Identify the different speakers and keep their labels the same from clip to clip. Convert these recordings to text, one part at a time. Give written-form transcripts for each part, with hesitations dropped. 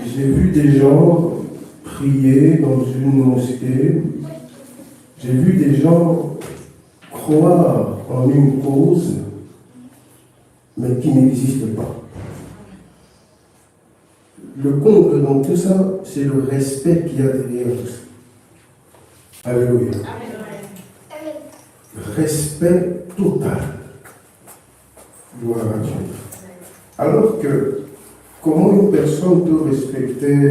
Speaker 1: J'ai vu des gens prier dans une mosquée. J'ai vu des gens croire en une cause, mais qui n'existe pas. Le comble dans tout ça, c'est le respect qu'il y a derrière tout ça. Alléluia. Respect total. Gloire à Dieu. Alors que, comment une personne peut respecter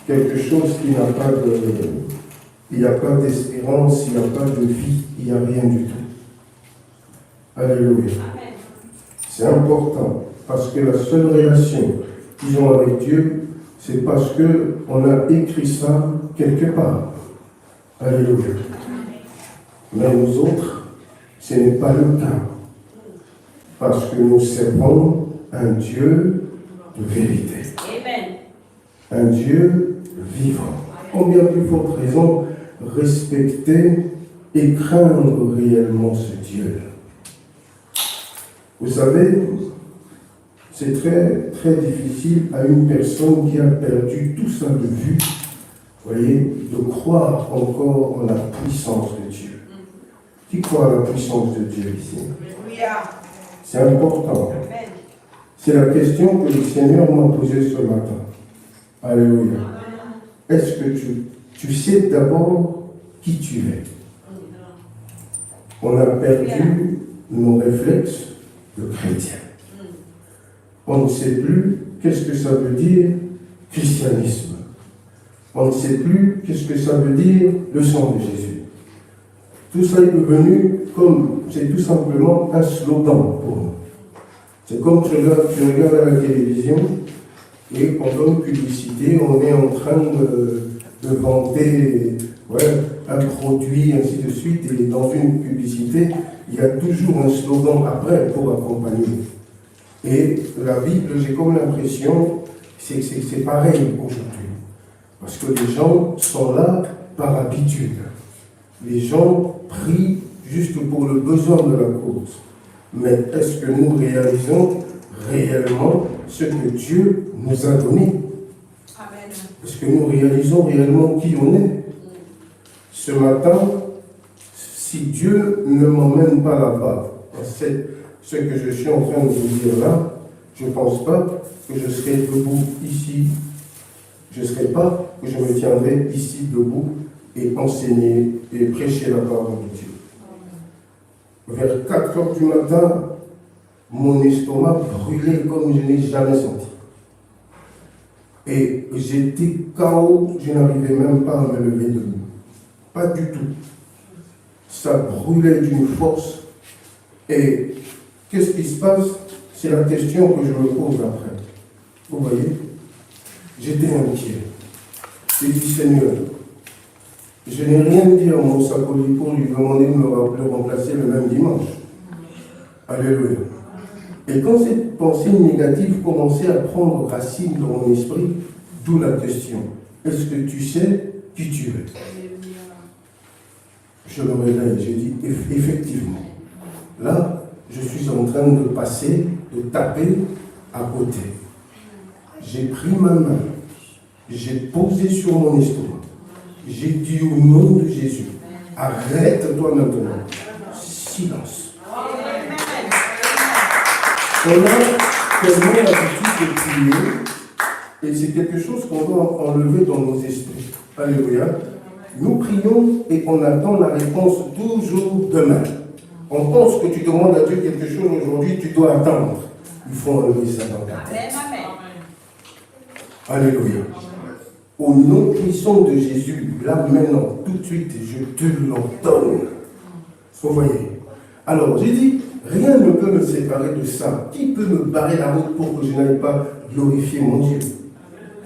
Speaker 1: quelque chose qui n'a pas de... Il n'y a pas d'espérance, il n'y a pas de vie, il n'y a rien du tout. Alléluia. C'est important, parce que la seule relation qu'ils ont avec Dieu, c'est parce qu'on a écrit ça quelque part. Alléluia. Mais nous autres, ce n'est pas le cas. Parce que nous servons un Dieu de vérité. Un Dieu vivant. Combien plus forte raison respecter et craindre réellement ce Dieu. Vous savez, c'est très, très difficile à une personne qui a perdu tout ça de vue, voyez, de croire encore en la puissance de Dieu. Qui croit à la puissance de Dieu ici? C'est important. C'est la question que le Seigneur m'a posée ce matin. Alléluia. Est-ce que tu sais d'abord qui tu es? On a perdu nos réflexes de chrétiens. On ne sait plus qu'est-ce que ça veut dire christianisme. On ne sait plus qu'est-ce que ça veut dire le sang de Jésus. Tout ça est devenu comme, c'est tout simplement un slogan pour nous. C'est comme tu regardes à la télévision et pendant une publicité, on est en train de vanter un produit, ainsi de suite, et dans une publicité, il y a toujours un slogan après pour accompagner. Et la Bible, j'ai comme l'impression que c'est pareil aujourd'hui. Parce que les gens sont là par habitude. Les gens prient juste pour le besoin de la cause. Mais est-ce que nous réalisons réellement ce que Dieu nous a donné? Amen. Est-ce que nous réalisons réellement qui on est? Ce matin, si Dieu ne m'emmène pas là-bas, c'est ce que je suis en train de vous dire là, je ne pense pas que je serai debout ici. Je ne serai pas que je me tiendrai ici debout et enseigner et prêcher la parole de Dieu. Vers 4 heures du matin, mon estomac brûlait comme je n'ai jamais senti. Et j'étais KO, je n'arrivais même pas à me lever debout. Pas du tout. Ça brûlait d'une force. Et qu'est-ce qui se passe? C'est la question que je me pose après. Vous voyez? J'étais inquiet. J'ai dit, Seigneur, je n'ai rien dit à mon Sakoli pour lui demander de me remplacer le même dimanche. Alléluia. Et quand cette pensée négative commençait à prendre racine dans mon esprit, d'où la question, est-ce que tu sais qui tu es? Je me réveille, j'ai dit, effectivement, là, je suis en train de passer, de taper à côté. J'ai pris ma main, j'ai posé sur mon estomac. J'ai dit au nom de Jésus, arrête-toi maintenant. Silence. On a tellement l'habitude de prier, et c'est quelque chose qu'on doit enlever dans nos esprits. Alléluia. Nous prions et on attend la réponse toujours demain. On pense que tu demandes à Dieu quelque chose aujourd'hui, tu dois attendre. Il faut enlever ça dans ta tête. Alléluia. Au nom puissant de Jésus, là maintenant, tout de suite, je te l'ordonne. Vous voyez? Alors, j'ai dit, rien ne peut me séparer de ça. Qui peut me barrer la route pour que je n'aille pas glorifier mon Dieu?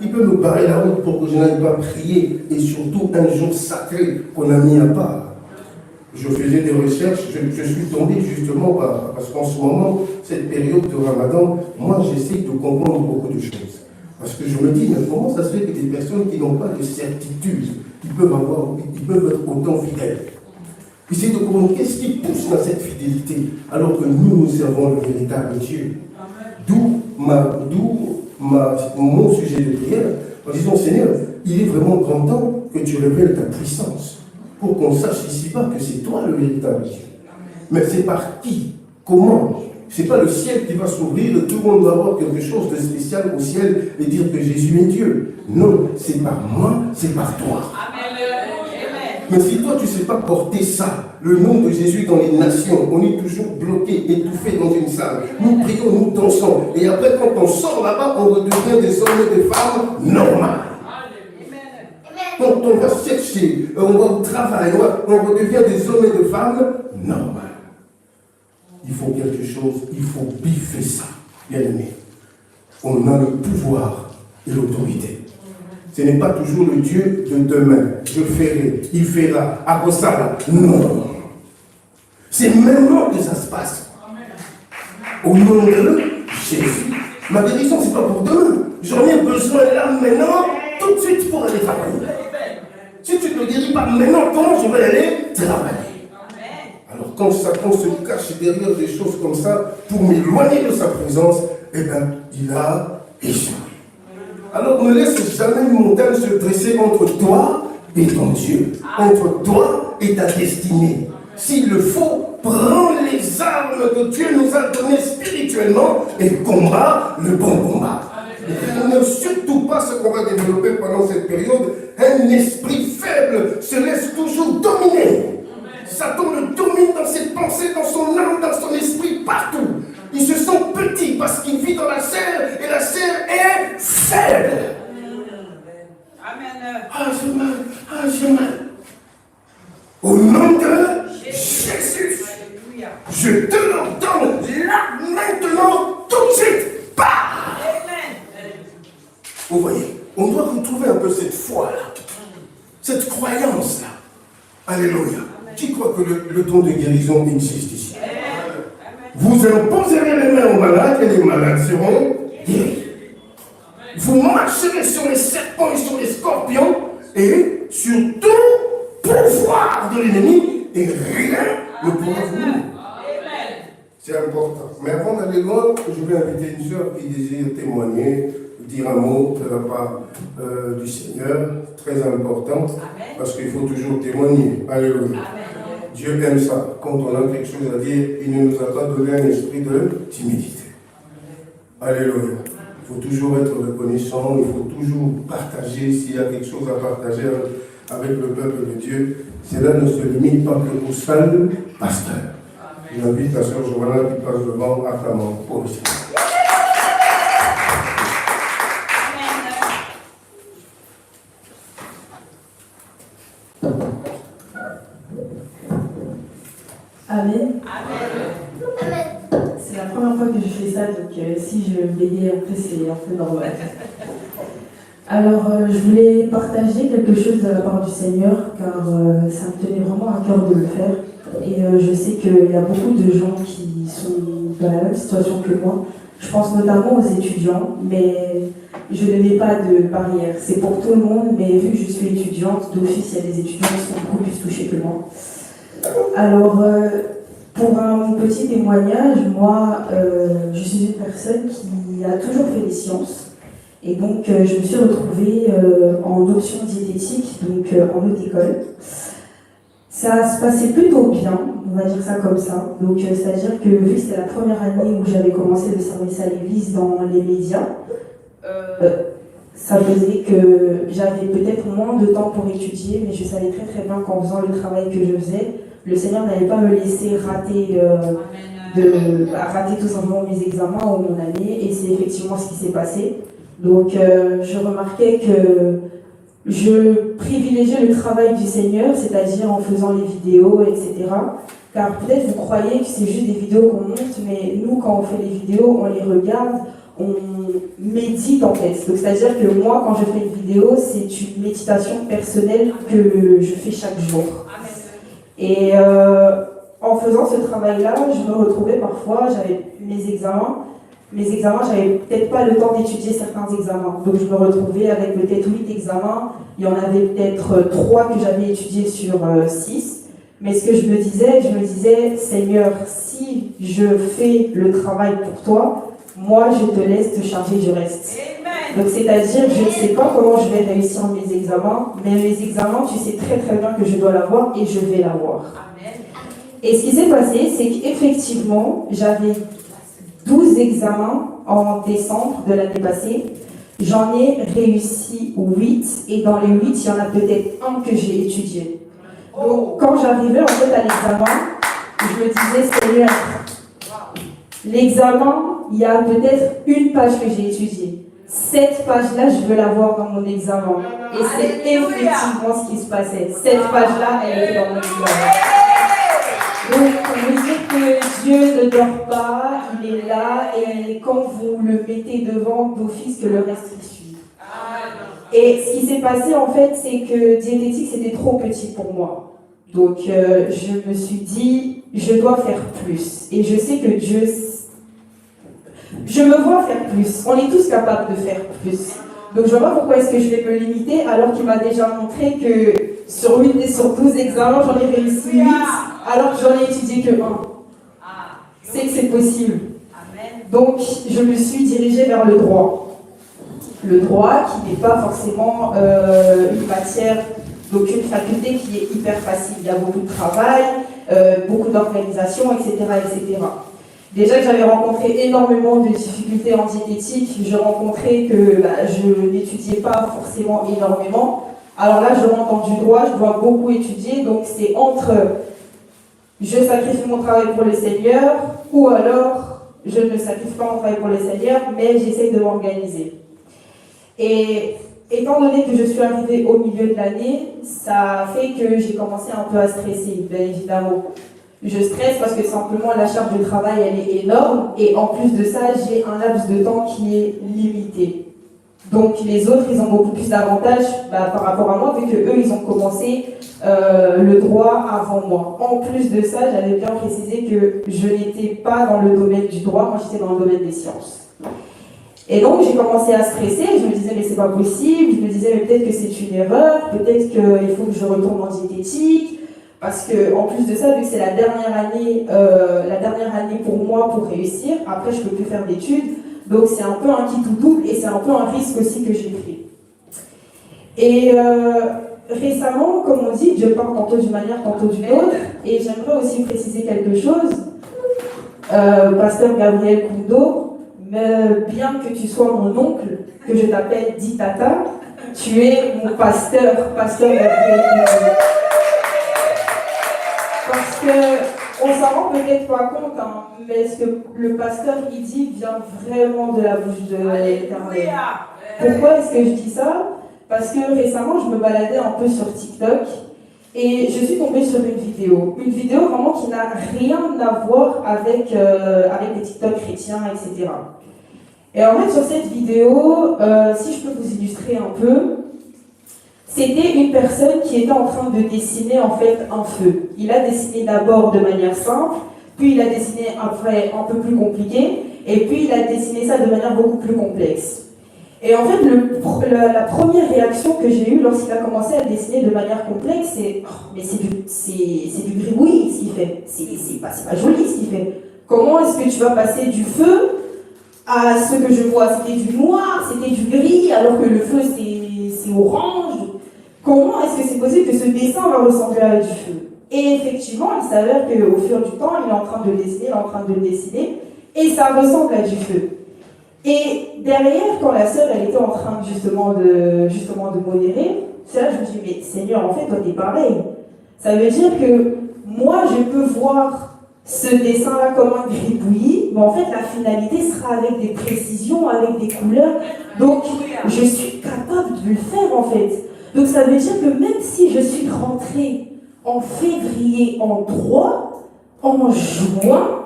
Speaker 1: Qui peut me barrer la route pour que je n'aille pas prier? Et surtout, un jour sacré qu'on a mis à part. Je faisais des recherches, je suis tombé justement, parce qu'en ce moment, cette période de Ramadan, moi j'essaie de comprendre beaucoup de choses. Parce que je me dis, mais comment ça se fait que des personnes qui n'ont pas de certitude, ils peuvent être autant fidèles? Essayez de comprendre qu'est-ce qui pousse dans cette fidélité, alors que nous servons le véritable Dieu. D'où mon sujet de prière en disant, Seigneur, il est vraiment grand temps que tu révèles ta puissance pour qu'on sache ici-bas que c'est toi le véritable Dieu. Mais c'est par qui? Comment? C'est pas le ciel qui va s'ouvrir et tout le monde va avoir quelque chose de spécial au ciel et dire que Jésus est Dieu. Non, c'est par moi, c'est par toi. Mais si toi tu ne sais pas porter ça, le nom de Jésus dans les nations, on est toujours bloqué, étouffé dans une salle. Nous prions, nous dansons. Et après quand on sort là-bas, on redevient des hommes et des femmes normales. Quand on va chercher, on va au travail, on redevient des hommes et des femmes normales. Il faut quelque chose, il faut biffer ça, bien aimé. On a le pouvoir et l'autorité. Ce n'est pas toujours le Dieu de demain. Je ferai, il fera, après ça, là. Non. C'est maintenant que ça se passe. Au nom de Jésus. Ma guérison, ce n'est pas pour demain. J'en ai besoin là, maintenant, tout de suite pour aller travailler. Si tu ne me guéris pas maintenant, comment je vais aller travailler? Alors quand Satan se cache derrière des choses comme ça, pour m'éloigner de sa présence, eh bien, il a échoué. Alors ne laisse jamais une montagne se dresser entre toi et ton Dieu, entre toi et ta destinée. S'il le faut, prends les armes que Dieu nous a données spirituellement et combat le bon combat. Ne surtout pas ce qu'on va développer pendant cette période, un esprit faible se laisse toujours dominer. Satan le domine dans ses pensées, dans son âme, dans son esprit, partout. Il se sent petit parce qu'il vit dans la chair et la chair est faible. Amen. Ah, j'ai mal. Au nom de Jésus, je te l'ordonne là, maintenant, tout de suite. Bah! Vous voyez, on doit retrouver un peu cette foi-là, cette croyance-là. Alléluia. Qui croit que le don de guérison existe ici? Vous imposerez les mains aux malades et les malades seront guéris. Vous marcherez sur les serpents et sur les scorpions et sur tout pouvoir de l'ennemi et rien ne pourra vous nuire. C'est important. Mais avant d'aller loin, je vais inviter une sœur qui désire témoigner, dire un mot de la part du Seigneur, très important, parce qu'il faut toujours témoigner. Alléluia. Dieu aime ça. Quand on a quelque chose à dire, il ne nous a pas donné un esprit de timidité. Alléluia. Il faut toujours être reconnaissant, il faut toujours partager s'il y a quelque chose à partager avec le peuple de Dieu. Cela ne se limite pas que au seul pasteur. J'invite la sœur Johanna qui passe devant à Flamand pour le Seigneur.
Speaker 2: Amen. C'est la première fois que je fais ça, donc si je bégaye un peu, c'est un peu normal. Alors, je voulais partager quelque chose de la part du Seigneur, car ça me tenait vraiment à cœur de le faire. Et je sais qu'il y a beaucoup de gens qui sont dans la même situation que moi. Je pense notamment aux étudiants, mais je ne mets pas de barrière. C'est pour tout le monde, mais vu que je suis étudiante, d'office, il y a des étudiants qui sont beaucoup plus touchés que moi. Alors, pour un petit témoignage, moi, je suis une personne qui a toujours fait des sciences. Et donc, je me suis retrouvée en option diététique, donc en haute école. Ça se passait plutôt bien, on va dire ça comme ça. Donc, c'est-à-dire que vu que c'était la première année où j'avais commencé le service à l'église dans les médias, ça faisait que j'avais peut-être moins de temps pour étudier, mais je savais très très bien qu'en faisant le travail que je faisais, le Seigneur n'allait pas me laisser rater, rater tout simplement mes examens ou mon année, et c'est effectivement ce qui s'est passé. Donc je remarquais que je privilégiais le travail du Seigneur, c'est-à-dire en faisant les vidéos, etc. Car peut-être vous croyez que c'est juste des vidéos qu'on monte, mais nous quand on fait les vidéos, on les regarde, on médite en fait. Donc c'est-à-dire que moi quand je fais une vidéo, c'est une méditation personnelle que je fais chaque jour. Et en faisant ce travail-là, je me retrouvais parfois, j'avais mes examens, j'avais peut-être pas le temps d'étudier certains examens. Donc je me retrouvais avec peut-être 8 examens, il y en avait peut-être 3 que j'avais étudiés sur 6. Mais ce que je me disais, Seigneur, si je fais le travail pour toi, moi je te laisse te charger du reste. Donc, c'est-à-dire, je ne sais pas comment je vais réussir mes examens, mais mes examens, tu sais très très bien que je dois l'avoir et je vais l'avoir. Et ce qui s'est passé, c'est qu'effectivement, j'avais 12 examens en décembre de l'année passée. J'en ai réussi 8, et dans les 8, il y en a peut-être un que j'ai étudié. Donc, quand j'arrivais en fait à l'examen, je me disais, Seigneur, l'examen, il y a peut-être une page que j'ai étudiée. Cette page-là, je veux l'avoir dans mon examen. Et c'est effectivement ce qui se passait. Cette page-là, elle était dans mon examen. Donc, on veut dire que Dieu ne dort pas, il est là, et quand vous le mettez devant, d'office que le reste il suit. Et ce qui s'est passé, en fait, c'est que diététique, c'était trop petit pour moi. Donc, je me suis dit, je dois faire plus. Et je sais que Dieu... Je me vois faire plus. On est tous capables de faire plus. Donc, je vois pas pourquoi est-ce que je vais me limiter, alors qu'il m'a déjà montré que sur 8 et sur 12 examens, j'en ai réussi 8, alors que j'en ai étudié que 1. C'est que c'est possible. Donc, je me suis dirigée vers le droit. Le droit qui n'est pas forcément une matière, donc une faculté qui est hyper facile. Il y a beaucoup de travail, beaucoup d'organisation, etc., etc. Déjà que j'avais rencontré énormément de difficultés en diététique, je rencontrais que je n'étudiais pas forcément énormément. Alors là, je rentre dans du droit, je dois beaucoup étudier, donc c'est entre je sacrifie mon travail pour le Seigneur, ou alors je ne sacrifie pas mon travail pour le Seigneur, mais j'essaie de m'organiser. Et étant donné que je suis arrivée au milieu de l'année, ça fait que j'ai commencé un peu à stresser, bien évidemment. Je stresse parce que simplement la charge de travail elle est énorme, et en plus de ça, j'ai un laps de temps qui est limité. Donc les autres, ils ont beaucoup plus d'avantages par rapport à moi, vu qu'eux, ils ont commencé le droit avant moi. En plus de ça, j'avais bien précisé que je n'étais pas dans le domaine du droit, moi j'étais dans le domaine des sciences. Et donc j'ai commencé à stresser, je me disais mais c'est pas possible, je me disais mais peut-être que c'est une erreur, peut-être qu'il faut que je retourne en diététique, parce que en plus de ça, vu que c'est la dernière année pour moi pour réussir, après je peux plus faire d'études, donc c'est un peu un qui tout double et c'est un peu un risque aussi que j'ai pris. Et récemment, comme on dit, Dieu parle tantôt d'une manière, tantôt d'une autre, et j'aimerais aussi préciser quelque chose. Pasteur Gabriel Kundo, bien que tu sois mon oncle, que je t'appelle Di Tata, tu es mon pasteur Gabriel Kundo. Parce qu'on ne s'en rend peut-être pas compte, hein, mais ce que le pasteur il dit vient vraiment de la bouche de l'Éternel. Pourquoi est-ce que je dis ça? Parce que récemment, je me baladais un peu sur TikTok et je suis tombée sur une vidéo vraiment qui n'a rien à voir avec les TikTok chrétiens, etc. Et en fait, sur cette vidéo, si je peux vous illustrer un peu, c'était une personne qui était en train de dessiner en fait un feu. Il a dessiné d'abord de manière simple, puis il a dessiné après un peu plus compliqué, et puis il a dessiné ça de manière beaucoup plus complexe. Et en fait, la première réaction que j'ai eue lorsqu'il a commencé à dessiner de manière complexe, c'est « mais c'est du gribouillis ce qu'il fait, c'est pas joli ce qu'il fait. Comment est-ce que tu vas passer du feu à ce que je vois? C'était du noir, c'était du gris, alors que le feu c'est orange. Comment est-ce que c'est possible que ce dessin va ressembler à du feu? » Et effectivement, il s'avère qu'au fur du temps, il est en train de le dessiner, et ça ressemble à du feu. Et derrière, quand la sœur elle était en train justement de modérer, c'est là que je me suis dit, mais Seigneur, en fait, toi t'es pareil. Ça veut dire que moi, je peux voir ce dessin-là comme un gribouillis, mais en fait, la finalité sera avec des précisions, avec des couleurs. Donc, je suis capable de le faire, en fait. Donc, ça veut dire que même si je suis rentrée en février en droit, en juin,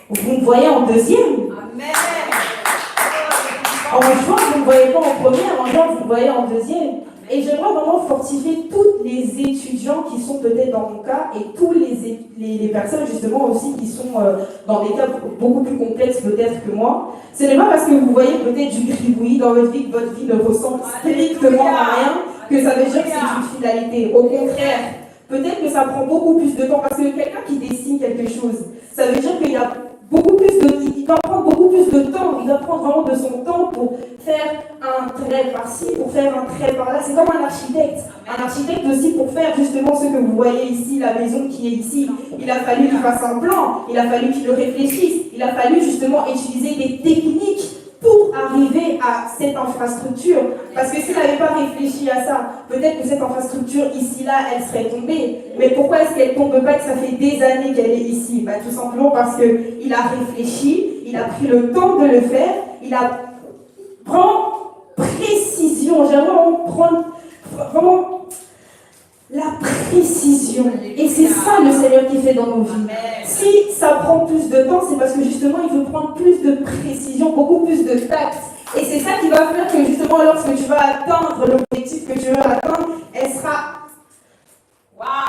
Speaker 2: vous me voyez en deuxième. Amen. En juin, vous ne me voyez pas en première, en juin, vous me voyez en deuxième. Et j'aimerais vraiment fortifier tous les étudiants qui sont peut-être dans mon cas et tous les personnes justement aussi qui sont dans des cas beaucoup plus complexes peut-être que moi. Ce n'est pas parce que vous voyez peut-être du gribouillis dans votre vie que votre vie ne ressemble strictement à rien que ça veut dire que c'est une finalité. Au contraire, peut-être que ça prend beaucoup plus de temps parce que quelqu'un qui dessine quelque chose, ça veut dire qu'il y a beaucoup plus il doit prendre beaucoup plus de temps. Il doit prendre vraiment de son temps pour faire un trait par-ci, pour faire un trait par-là. C'est comme un architecte. Un architecte aussi, pour faire justement ce que vous voyez ici, la maison qui est ici, il a fallu qu'il fasse un plan, il a fallu qu'il le réfléchisse, il a fallu justement utiliser des techniques pour arriver à cette infrastructure. Parce que s'il n'avait pas réfléchi à ça, peut-être que cette infrastructure ici-là, elle serait tombée. Mais pourquoi est-ce qu'elle ne tombe pas, que ça fait des années qu'elle est ici? Tout simplement parce qu'il a réfléchi, il a pris le temps de le faire, il a vraiment précision. J'aimerais prendre vraiment la précision. Et c'est ça le Seigneur qui fait dans nos vies. Si ça prend plus de temps, c'est parce que justement il veut prendre plus de précision, beaucoup plus de tact. Et c'est ça qui va faire que justement lorsque tu vas atteindre l'objectif que tu veux atteindre, elle sera,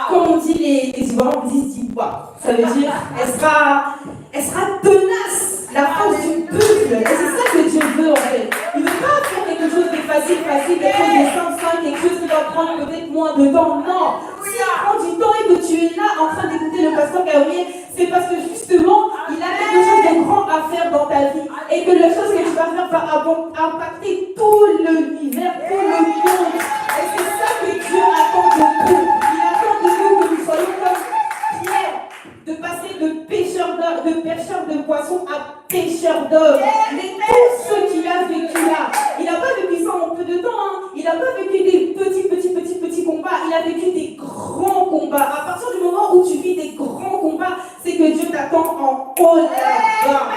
Speaker 2: comme on dit les Ivoiriens, on dit wow. Ça veut dire, elle sera tenace. La force du peuple. Et c'est ça que Dieu veut en fait. Il ne veut pas faire quelque chose de facile, quelque chose de simple, quelque chose qui va prendre peut-être moins de temps. Non. Si il prend du temps et que tu es là en train d'écouter le pasteur Gabriel, c'est parce que justement, il a quelque chose de grand à faire dans ta vie. Et que la chose que tu vas faire va impacter tout l'univers, tout le monde. Et c'est ça que Dieu attend de nous. Il attend de nous que nous soyons comme Pierre, de passer de pêcheur de poissons à pêcheur d'hommes. Mais tout ce qu'il a vécu là, il n'a pas vécu ça en peu de temps. Il n'a pas vécu des petits combats. Il a vécu des grands combats. À partir du moment où tu vis des grands combats, c'est que Dieu t'attend en haut là-bas.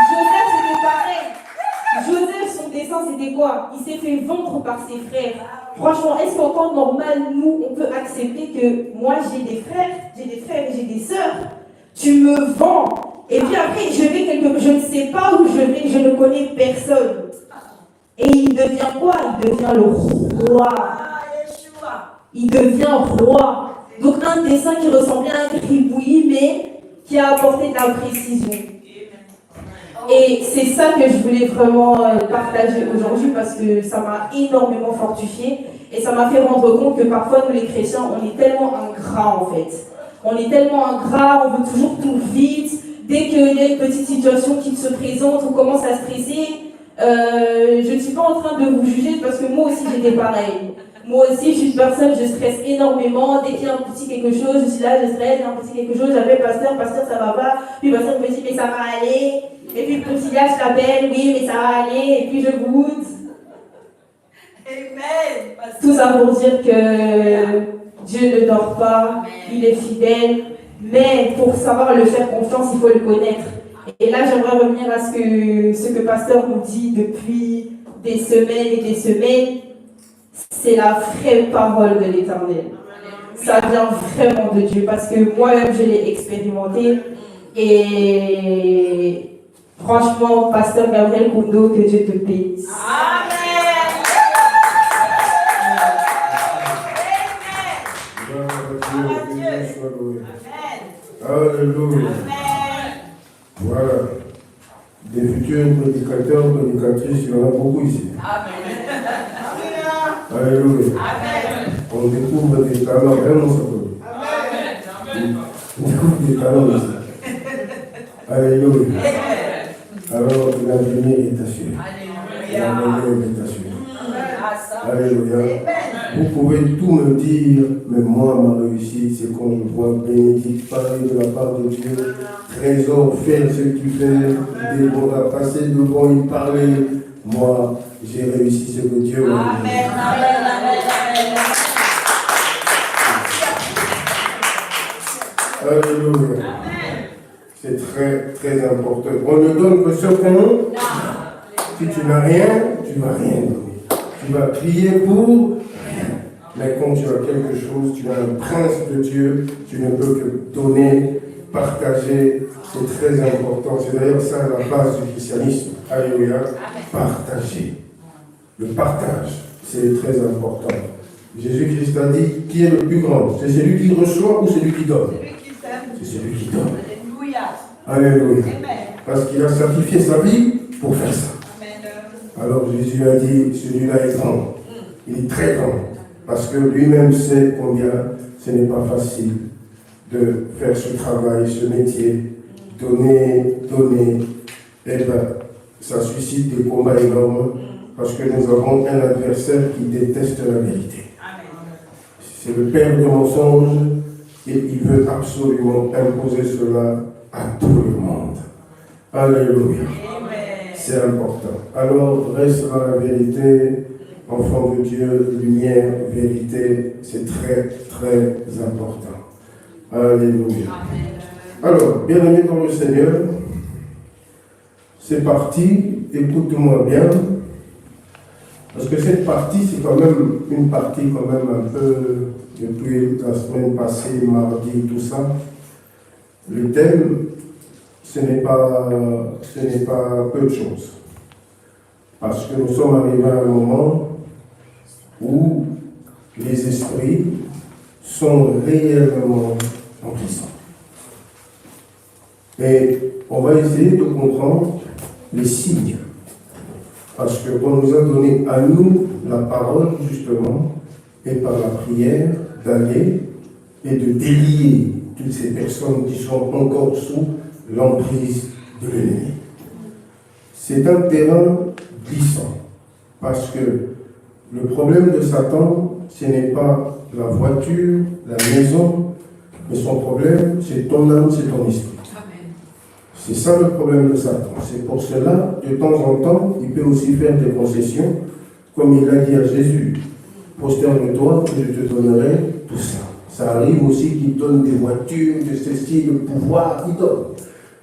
Speaker 2: Joseph, c'était pareil. Joseph, son dessein, c'était quoi? Il s'est fait vendre par ses frères. Franchement, est-ce qu'en temps normal, nous, on peut accepter que moi, j'ai des frères et j'ai des sœurs? Tu me vends. Et puis après, je ne sais pas où je vais, je ne connais personne. Et il devient quoi? Il devient le roi. Il devient roi. Donc un dessin qui ressemblait à un gribouillis, mais qui a apporté de la précision. Et c'est ça que je voulais vraiment partager aujourd'hui parce que ça m'a énormément fortifié et ça m'a fait rendre compte que parfois nous les chrétiens, on est tellement ingrats en fait. On est tellement ingrats, on veut toujours tout vite. Dès qu'il y a une petite situation qui se présente, on commence à stresser. Je ne suis pas en train de vous juger parce que moi aussi j'étais pareil. Moi aussi, je suis une personne, je stresse énormément. Dès qu'il y a un petit quelque chose, je suis là, je stresse, il y a un petit quelque chose, j'appelle pasteur, ça va pas. Puis pasteur me dit, mais ça va aller. Et puis le petit là, je l'appelle, oui, mais ça va aller. Et puis je goûte. Amen. Tout ça pour dire que Dieu ne dort pas, il est fidèle. Mais pour savoir le faire confiance, il faut le connaître. Et là, j'aimerais revenir à ce que pasteur nous dit depuis des semaines et des semaines. C'est la vraie parole de l'Éternel. Ça vient vraiment de Dieu parce que moi-même je l'ai expérimenté et franchement, pasteur Gabriel Kondo, que Dieu te bénisse. Amen.
Speaker 1: Alléluia. Voilà. Des futurs prédicateurs, prédicatrices, il y en a beaucoup ici. Amen. Alléluia. Amen. On découvre des talents, vraiment ça peut. Amen. On découvre des talents ici. Alléluia. Alors la lumière est assurée. La lumière est assurée. Alléluia. Vous pouvez tout me dire, mais moi, ma réussite, c'est quand je vois Bénédicte parler de la part de Dieu, Trésor faire ce qu'il fait, Déborah passer devant et parler. Moi, j'ai réussi ce que Dieu m'a dit. Alléluia. C'est très, très important. On ne donne que ce qu'on. Si tu n'as rien, tu ne vas rien donner. Tu vas prier pour rien. Mais quand tu as quelque chose, tu as un prince de Dieu, tu ne peux que donner, partager. C'est très important. C'est d'ailleurs ça la base du christianisme. Alléluia. Partager. Le partage, c'est très important. Jésus-Christ a dit, qui est le plus grand? C'est celui qui reçoit ou celui qui donne? C'est celui qui donne. Alléluia. Parce qu'il a sacrifié sa vie pour faire ça. Alors Jésus a dit, celui-là est grand. Il est très grand. Parce que lui-même sait combien ce n'est pas facile de faire ce travail, ce métier donner, eh bien, ça suscite des combats énormes parce que nous avons un adversaire qui déteste la vérité. C'est le père de mensonges et il veut absolument imposer cela à tout le monde. Alléluia. C'est important. Alors, reste dans la vérité, enfant de Dieu, lumière, vérité, c'est très, très important. Alléluia. Alors, bien-aimés dans le Seigneur, c'est parti, écoute-moi bien, parce que cette partie, c'est quand même une partie quand même un peu, depuis la semaine passée, mardi, tout ça. Le thème, ce n'est pas peu de choses. Parce que nous sommes arrivés à un moment où les esprits sont réellement en prison. Et on va essayer de comprendre les signes. Parce qu'on nous a donné à nous la parole, justement, et par la prière, d'aller et de délier toutes ces personnes qui sont encore sous l'emprise de l'ennemi. C'est un terrain glissant. Parce que le problème de Satan, ce n'est pas la voiture, la maison, mais son problème, c'est ton âme, c'est ton esprit. C'est ça le problème de Satan. C'est pour cela, de temps en temps, il peut aussi faire des concessions, comme il l'a dit à Jésus. Prosterne-toi et je te donnerai tout ça. Ça arrive aussi qu'il donne des voitures, de ceci, le pouvoir, il donne.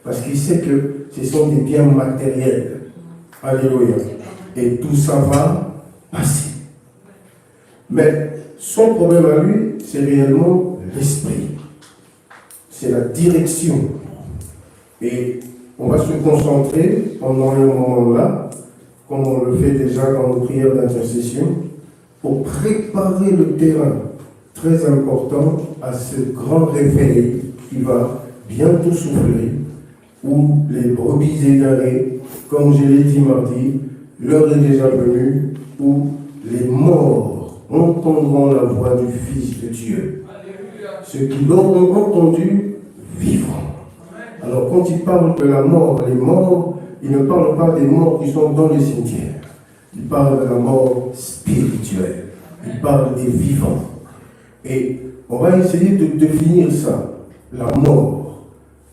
Speaker 1: Parce qu'il sait que ce sont des biens matériels. Alléluia. Et tout ça va passer. Mais son problème à lui, c'est réellement l'esprit. C'est la direction. Et on va se concentrer pendant un moment-là, comme on le fait déjà dans nos prières d'intercession, pour préparer le terrain très important à ce grand réveil qui va bientôt souffler, où les brebis égarées, comme je l'ai dit mardi, l'heure est déjà venue, où les morts entendront la voix du Fils de Dieu. Ceux qui l'auront entendu vivront. Alors quand il parle de la mort, les morts, il ne parle pas des morts qui sont dans les cimetières. Il parle de la mort spirituelle. Il parle des vivants. Et on va essayer de définir ça. La mort,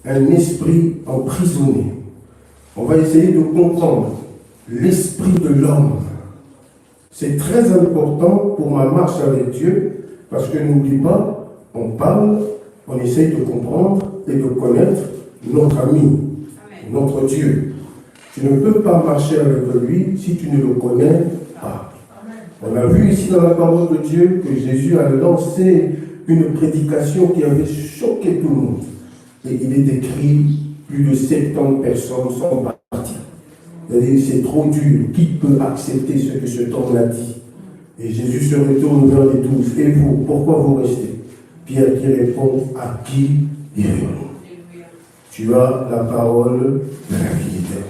Speaker 1: un esprit emprisonné. On va essayer de comprendre l'esprit de l'homme. C'est très important pour ma marche avec Dieu, parce que n'oublie pas, on parle, on essaye de comprendre et de connaître notre ami, notre Dieu. Tu ne peux pas marcher avec lui si tu ne le connais pas. On a vu ici dans la parole de Dieu que Jésus a lancé une prédication qui avait choqué tout le monde. Et il est écrit, plus de 70 personnes sont parties. C'est-à-dire, c'est trop dur. Qui peut accepter ce que cet homme a dit? Et Jésus se retourne vers les 12. Et vous, pourquoi vous restez? Pierre qui répond, à qui irons-nous? Tu as la parole de la vie éternelle.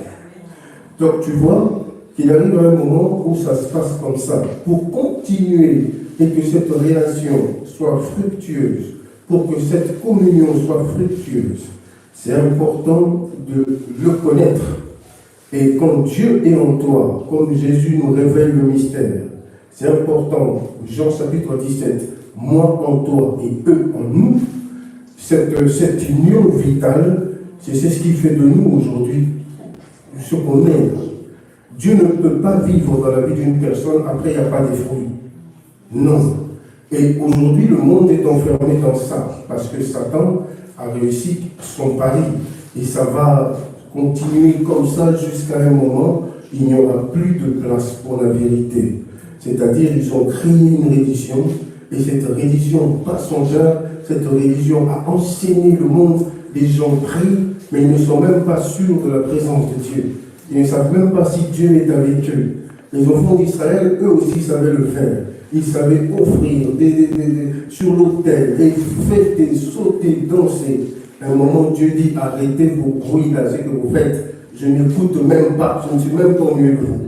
Speaker 1: Donc tu vois qu'il arrive à un moment où ça se passe comme ça. Pour continuer et que cette relation soit fructueuse, pour que cette communion soit fructueuse, c'est important de le connaître. Et quand Dieu est en toi, comme Jésus nous révèle le mystère, c'est important, Jean chapitre 17, moi en toi et eux en nous, cette union vitale, c'est ce qui fait de nous aujourd'hui ce qu'on est. Dieu ne peut pas vivre dans la vie d'une personne, après il n'y a pas de fruits. Non. Et aujourd'hui, le monde est enfermé dans ça, parce que Satan a réussi son pari. Et ça va continuer comme ça jusqu'à un moment, il n'y aura plus de place pour la vérité. C'est-à-dire, ils ont créé une religion, et cette religion passagère, cette religion a enseigné le monde. Les gens prient, mais ils ne sont même pas sûrs de la présence de Dieu. Ils ne savent même pas si Dieu est avec eux. Les enfants d'Israël, eux aussi, savaient le faire. Ils savaient offrir sur l'autel, et fêter, sauter, danser. À un moment, Dieu dit, arrêtez vos bruits là, ce que vous faites. Je n'écoute même pas, je ne suis même pas mieux que vous.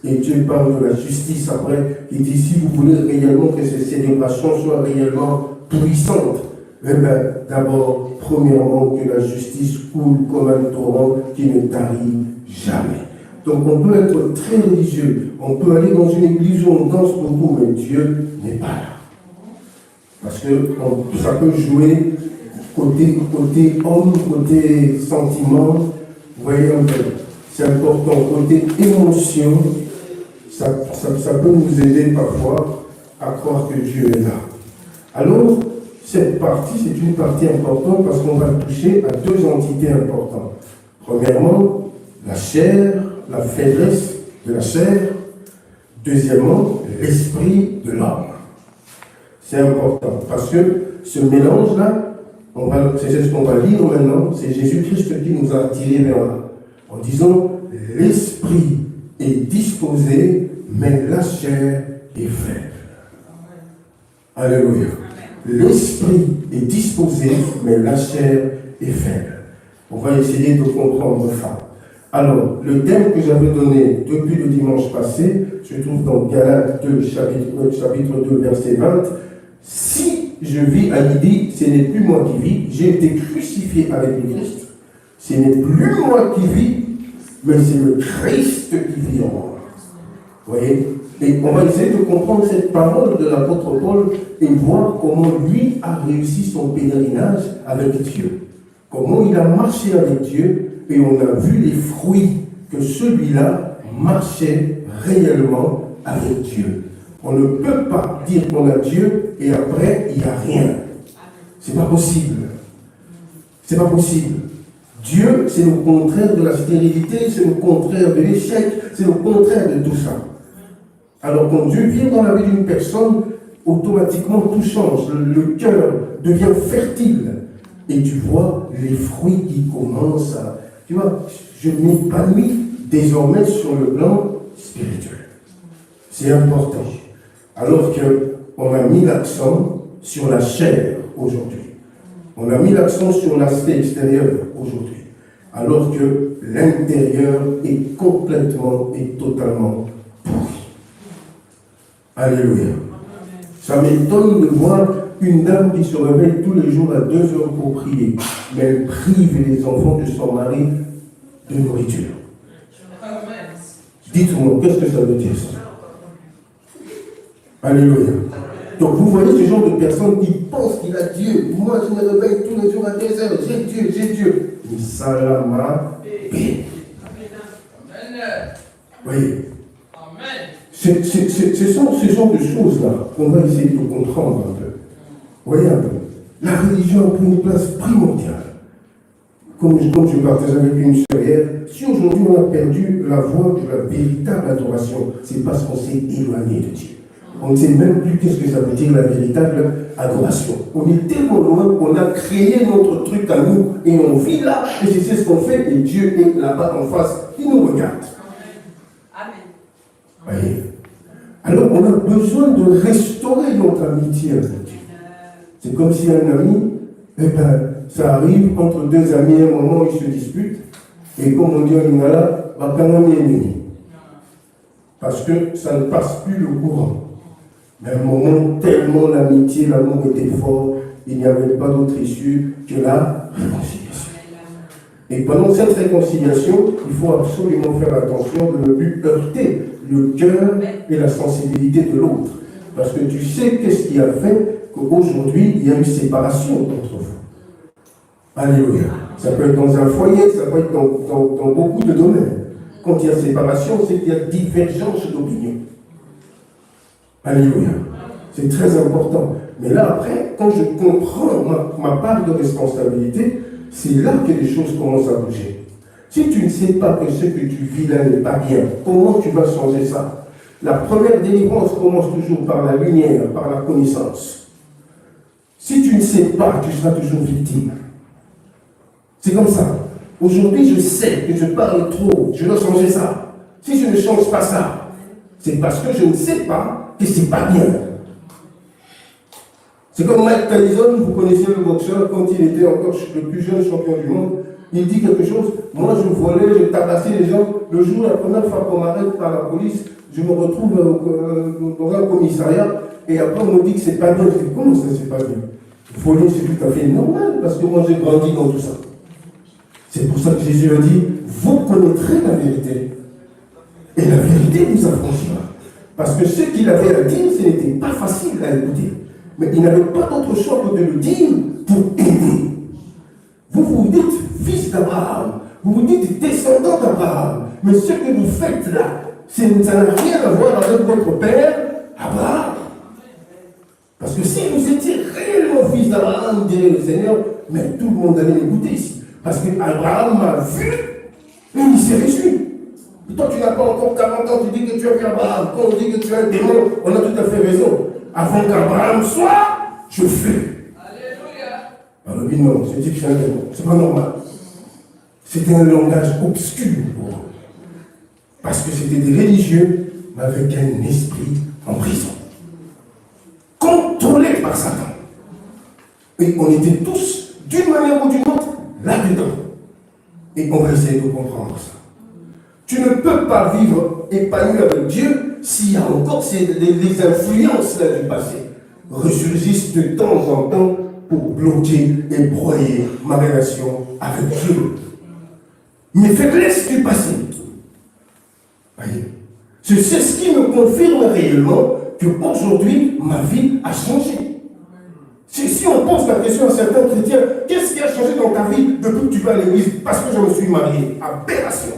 Speaker 1: Et Dieu parle de la justice après. Il dit, si vous voulez réellement que ces célébrations soient réellement puissantes, Eh bien, d'abord, premièrement, que la justice coule comme un torrent qui ne tarit jamais. Donc on peut être très religieux, on peut aller dans une église où on danse beaucoup, mais Dieu n'est pas là. Parce que ça peut jouer côté homme, côté sentiment, vous voyez un peu. C'est important, côté émotion, ça peut nous aider parfois à croire que Dieu est là. Alors, cette partie, c'est une partie importante parce qu'on va toucher à deux entités importantes. Premièrement, la chair, la faiblesse de la chair. Deuxièmement, l'esprit de l'homme. C'est important parce que ce mélange-là, c'est ce qu'on va lire maintenant, c'est Jésus-Christ qui nous a attirés vers là. En disant, l'esprit est disposé, mais la chair est faible. Alléluia. L'esprit est disposé, mais la chair est faible. On va essayer de comprendre ça. Alors, le thème que j'avais donné depuis le dimanche passé se trouve dans Galates 2, chapitre 2, verset 20. Si je vis à l'idée, ce n'est plus moi qui vis, j'ai été crucifié avec le Christ. Ce n'est plus moi qui vis, mais c'est le Christ qui vit en moi. Vous voyez? Et on va essayer de comprendre cette parole de l'apôtre Paul et voir comment lui a réussi son pèlerinage avec Dieu. Comment il a marché avec Dieu et on a vu les fruits que celui-là marchait réellement avec Dieu. On ne peut pas dire qu'on a Dieu et après il n'y a rien. C'est pas possible. C'est pas possible. Dieu, c'est le contraire de la stérilité, c'est le contraire de l'échec, c'est le contraire de tout ça. Alors quand Dieu vient dans la vie d'une personne, automatiquement tout change. Le cœur devient fertile. Et tu vois les fruits qui commencent à... Tu vois, je m'épanouis désormais sur le plan spirituel. C'est important. Alors qu'on a mis l'accent sur la chair aujourd'hui. On a mis l'accent sur l'aspect extérieur aujourd'hui. Alors que l'intérieur est complètement et totalement pourri. Alléluia. Ça m'étonne de voir une dame qui se réveille tous les jours à 2 heures pour prier, mais elle prive les enfants de son mari de nourriture. Dites-moi, qu'est-ce que ça veut dire ça? Alléluia. Donc vous voyez ce genre de personnes qui pensent qu'il a Dieu. Moi je me réveille tous les jours à 2 heures, j'ai Dieu. Mais salama. Oui. Ce sont ce genre de choses-là qu'on va essayer de comprendre un peu. Voyez un peu. La religion a pris une place primordiale. Comme je partage avec une sœur hier, si aujourd'hui on a perdu la voie de la véritable adoration, c'est parce qu'on s'est éloigné de Dieu. On ne sait même plus qu'est-ce que ça veut dire la véritable adoration. On est tellement loin qu'on a créé notre truc à nous et on vit là et c'est ce qu'on fait et Dieu est là-bas en face. Il nous regarde. Amen. Voyez. Alors on a besoin de restaurer notre amitié avec Dieu. C'est comme si un ami, ça arrive entre deux amis, à un moment ils se disputent, et comme on dit en lingala, parce que ça ne passe plus le courant. Mais à un moment, tellement l'amitié, l'amour était fort, il n'y avait pas d'autre issue que la réconciliation. Et pendant cette réconciliation, il faut absolument faire attention de ne plus heurter le cœur et la sensibilité de l'autre. Parce que tu sais qu'est-ce qui a fait qu'aujourd'hui, il y a une séparation entre vous. Alléluia. Ça peut être dans un foyer, ça peut être dans beaucoup de domaines. Quand il y a séparation, c'est qu'il y a divergence d'opinion. Alléluia. C'est très important. Mais là, après, quand je comprends ma part de responsabilité, c'est là que les choses commencent à bouger. Si tu ne sais pas que ce que tu vis là n'est pas bien, comment tu vas changer ça? La première délivrance commence toujours par la lumière, par la connaissance. Si tu ne sais pas, tu seras toujours victime. C'est comme ça. Aujourd'hui, je sais que je parle trop, je dois changer ça. Si je ne change pas ça, c'est parce que je ne sais pas que c'est pas bien. C'est comme Mike Tyson, vous connaissez le boxeur, quand il était encore le plus jeune champion du monde, il dit quelque chose, moi je volais, je tabassais les gens, le jour, la première fois qu'on m'arrête par la police, je me retrouve dans un commissariat, et après on me dit que c'est pas bien. Comment ça c'est pas bien? Voler, c'est tout à fait normal, parce que moi j'ai grandi dans tout ça. C'est pour ça que Jésus a dit, vous connaîtrez la vérité, et la vérité vous affranchira. Parce que ce qu'il avait à dire, ce n'était pas facile à écouter. Mais il n'avait pas d'autre choix que de le dire pour aider. Vous vous dites fils d'Abraham, vous vous dites descendant d'Abraham, mais ce que vous faites là, ça n'a rien à voir avec votre père, Abraham. Parce que si vous étiez réellement fils d'Abraham, dirait le Seigneur, mais tout le monde allait m'écouter ici. Parce qu'Abraham m'a vu et il s'est réjoui. Et toi, tu n'as pas encore 40 ans, tu dis que tu as vu Abraham. Quand on dit que tu es un démon, on a tout à fait raison. Avant qu'Abraham soit, je fais. Alléluia. Alors oui, non, je dis que je suis un démon. C'est pas normal. C'était un langage obscur pour eux. Parce que c'était des religieux, mais avec un esprit en prison. Contrôlé par Satan. Et on était tous, d'une manière ou d'une autre, là-dedans. Et on va essayer de comprendre ça. Tu ne peux pas vivre épanoui avec Dieu s'il y a encore les influences là du passé ressurgissent de temps en temps pour bloquer et broyer ma relation avec Dieu. Mes faiblesses du passé. Voyez, c'est ce qui me confirme réellement qu'aujourd'hui, ma vie a changé. Si on pose la question à certains chrétiens, qu'est-ce qui a changé dans ta vie depuis que tu vas à l'église? Parce que je me suis marié. Aberration.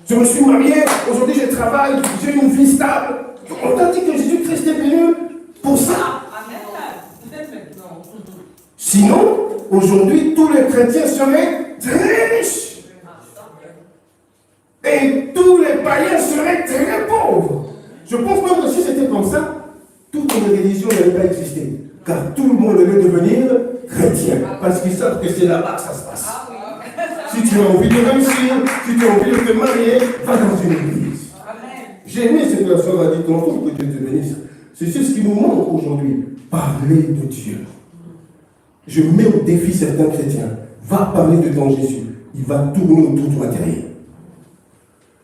Speaker 1: Je me suis marié, aujourd'hui je travaille, j'ai une vie stable. On t'a dit que Jésus-Christ est venu pour ça. Sinon, aujourd'hui, tous les chrétiens seraient très riches. Et tous les païens seraient très pauvres. Je pense même que si c'était comme ça, toutes les religions n'allaient pas exister. Car tout le monde allait devenir chrétien. Parce qu'ils savent que c'est là-bas que ça se passe. Si tu as envie de réussir, si tu as envie de te marier, va dans une église. J'ai aimé ce que la soeur a dit tantôt, que Dieu te bénisse. C'est ce qui nous manque aujourd'hui. Parler de Dieu. Je mets au défi certains chrétiens. Va parler de ton Jésus. Il va tourner autour du matériel.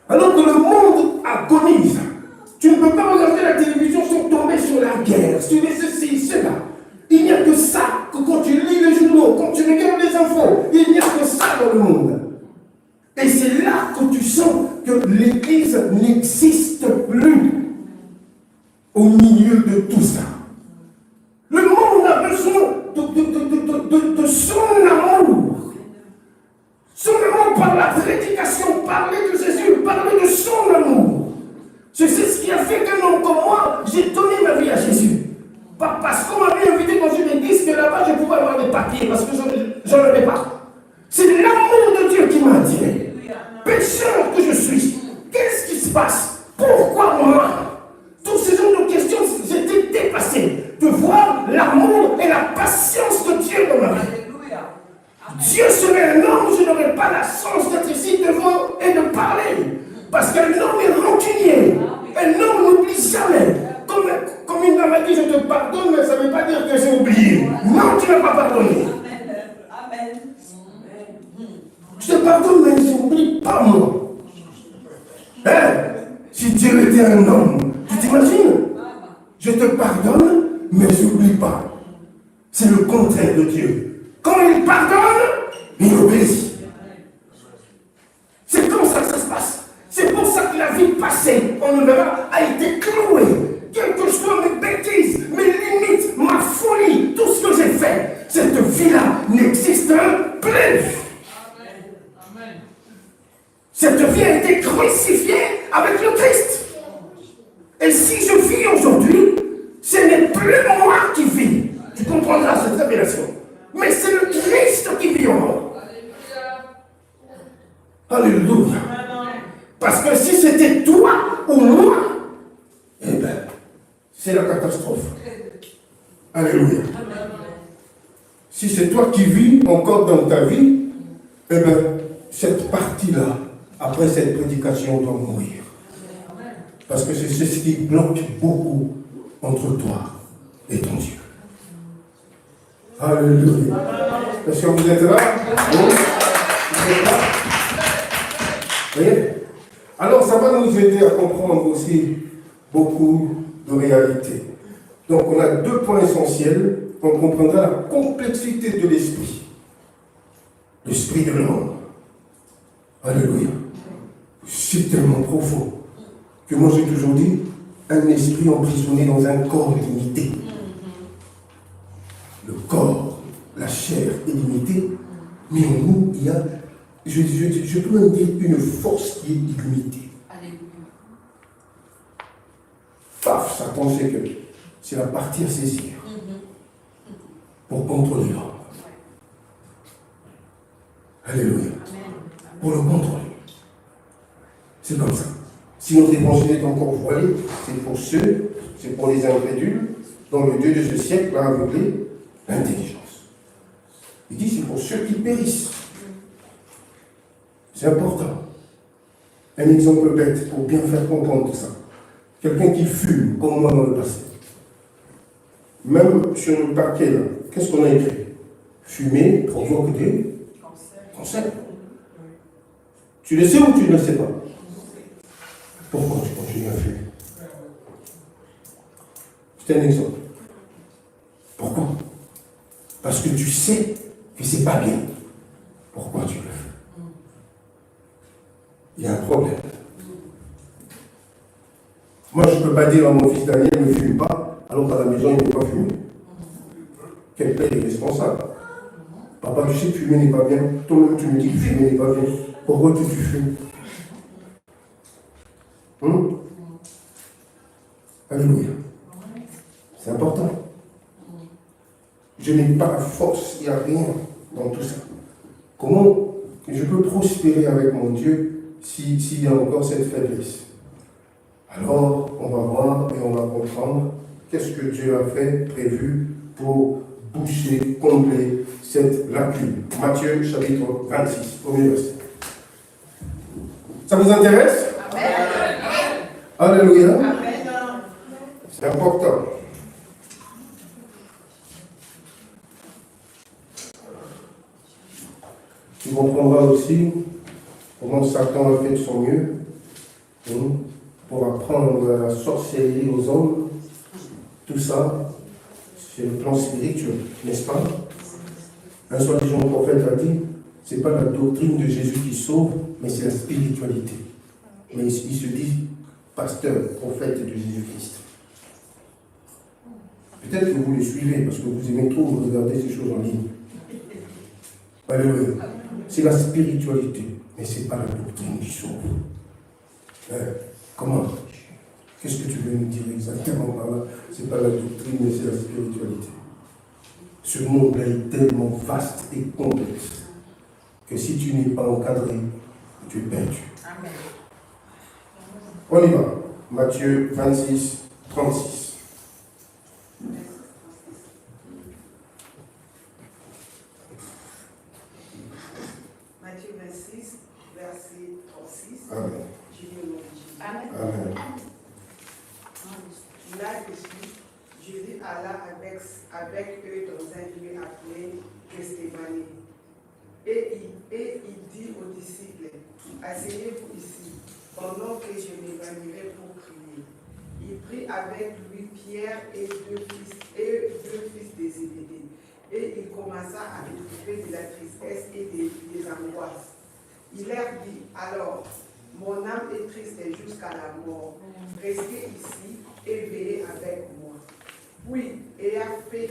Speaker 1: Alors que le monde agonise. Tu ne peux pas regarder la télévision sans tomber sur la guerre, sur les ceci, cela. Il n'y a que ça, que quand tu lis les journaux, quand tu regardes les infos, il n'y a que ça dans le monde. Et c'est là que tu sens que l'Église n'existe plus au milieu de tout ça. Le monde a besoin de son amour. Son amour par la prédication, parler de Jésus, parler de son amour. C'est ce qui a fait qu'un homme comme moi, j'ai donné ma vie à Jésus. Pas parce qu'on m'avait invité dans une église que là-bas je pouvais avoir des papiers, parce que je n'en avais pas. C'est l'amour de Dieu qui m'a attiré. Pécheur que je suis, qu'est-ce qui se passe? Pourquoi moi? Tous ces genres de questions, j'étais dépassé de voir l'amour et la patience de Dieu dans ma vie. Dieu serait un homme, je n'aurais pas la chance d'être ici devant et de parler. Parce qu'un homme est rancunier. Un homme n'oublie jamais. Comme une dame a dit, je te pardonne, mais ça ne veut pas dire que j'ai oublié. Non, tu n'as pas pardonné. Amen. Je te pardonne, mais je n'oublie pas moi. Hein? Si Dieu était un homme, tu t'imagines? Je te pardonne, mais je n'oublie pas. C'est le contraire de Dieu. Quand il pardonne, il obéit. C'est comme ça que ça se passe. C'est pour ça que la vie passée, on le verra, a été clouée. Quelles que soient mes bêtises, mes limites, ma folie, tout ce que j'ai fait, cette vie-là n'existe plus. Cette vie a été crucifiée avec le Christ. Et si je vis aujourd'hui, ce n'est plus moi qui vis. Tu comprendras cette révélation. Mais c'est le Christ qui vit en moi. Alléluia. Parce que si c'était toi ou moi, eh bien, c'est la catastrophe. Alléluia. Si c'est toi qui vis encore dans ta vie, eh bien, cette partie-là, après cette prédication, doit mourir. Parce que c'est ce qui bloque beaucoup entre toi et ton Dieu. Alléluia. Est-ce que vous êtes là? Oui. Vous êtes là? Vous voyez? Alors ça va nous aider à comprendre aussi beaucoup de réalités. Donc on a deux points essentiels. On comprendra la complexité de l'esprit. L'esprit de l'homme. Alléluia. C'est tellement profond que moi j'ai toujours dit un esprit emprisonné dans un corps limité. Le corps, la chair est limitée, mais en nous, il y a, je peux même dire, une force qui est illimitée. Paf, Satan sait que c'est la partie à saisir pour contrôler l'homme. Alléluia. Pour le contrôler. C'est comme ça. Si notre évangile est encore voilé, c'est pour les incrédules, dont le Dieu de ce siècle a aveuglé l'intelligence. Il dit c'est pour ceux qui périssent. C'est important. Un exemple bête pour bien faire comprendre ça. Quelqu'un qui fume, comme moi dans le passé. Même sur le paquet, là, qu'est-ce qu'on a écrit? Fumer provoque des cancers. Tu le sais ou tu ne le sais pas? Pourquoi tu continues à fumer? C'est un exemple. Pourquoi? Parce que tu sais que c'est pas bien. Pourquoi tu le fais? Il y a un problème. Moi, je ne peux pas dire à mon fils Daniel ne fume pas, alors qu'à la maison, il ne peut pas fumer. Quel père est responsable? Papa, tu sais que fumer n'est pas bien. Toi-même, tu me dis que fumer n'est pas bien. Pourquoi tu fumes? Alléluia. C'est important. Je n'ai pas la force, il n'y a rien dans tout ça. Comment je peux prospérer avec mon Dieu s'il y a encore cette faiblesse? Alors, on va voir et on va comprendre qu'est-ce que Dieu a fait, prévu pour boucher, combler cette lacune. Matthieu, chapitre 26, premier verset. Ça vous intéresse? Amen. Alléluia. Amen. C'est important. Tu comprendras aussi comment Satan a fait de son mieux pour apprendre la sorcellerie aux hommes. Tout ça, c'est le plan spirituel, n'est-ce pas? Un soi-disant prophète a dit, ce n'est pas la doctrine de Jésus qui sauve, mais c'est la spiritualité. Mais il se dit pasteur, prophète de Jésus-Christ. Peut-être que vous les suivez parce que vous aimez trop regarder ces choses en ligne. Alléluia. C'est la spiritualité, mais ce n'est pas la doctrine qui sauve. Comment? Qu'est-ce que tu veux nous dire exactement par là? Ce n'est pas la doctrine, mais c'est la spiritualité. Ce monde-là est tellement vaste et complexe que si tu n'es pas encadré, tu es perdu. Amen. On y va. Matthieu 26, 36.
Speaker 3: Matthieu 26, verset 36.
Speaker 1: Amen.
Speaker 3: Amen.
Speaker 1: Amen.
Speaker 3: Là dessus, Jésus alla avec eux dans un lieu appelé Gethsémani. Et il dit aux disciples, asseyez-vous ici, pendant que je m'évanouirai pour prier. Il prit avec lui Pierre et deux fils de Zébédée. Et il commença à éprouver de la tristesse et des angoisses. Il leur dit, alors, mon âme est triste jusqu'à la mort. Restez ici et veillez avec moi. Puis, ayant fait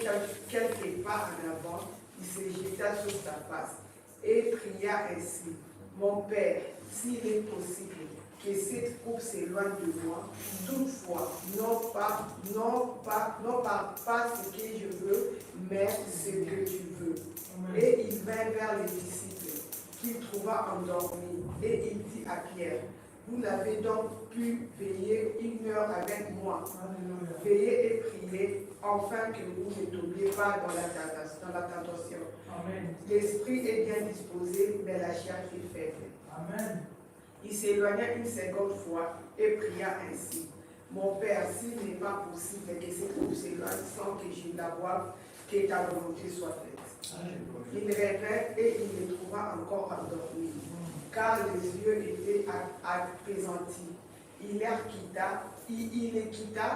Speaker 3: quelques pas en avant, il se jeta sur sa face et pria ainsi, mon Père, s'il est possible, que cette coupe s'éloigne de moi, toutefois, non pas ce que je veux, mais ce que tu veux. Et il vint vers les disciples, qu'il trouva endormis, et il dit à Pierre, vous n'avez donc pu veiller 1 heure avec moi. Veillez et priez, afin que vous ne tombiez pas dans la tentation. L'esprit est bien disposé, mais la chair est faible. Amen. Il s'éloigna une seconde fois et pria ainsi. Mon Père, s'il n'est pas possible que cette coupe s'éloigne sans que je la boive, que ta volonté soit faite. Il revint et il le trouva encore endormi, car les yeux étaient appesantis. Il les quitta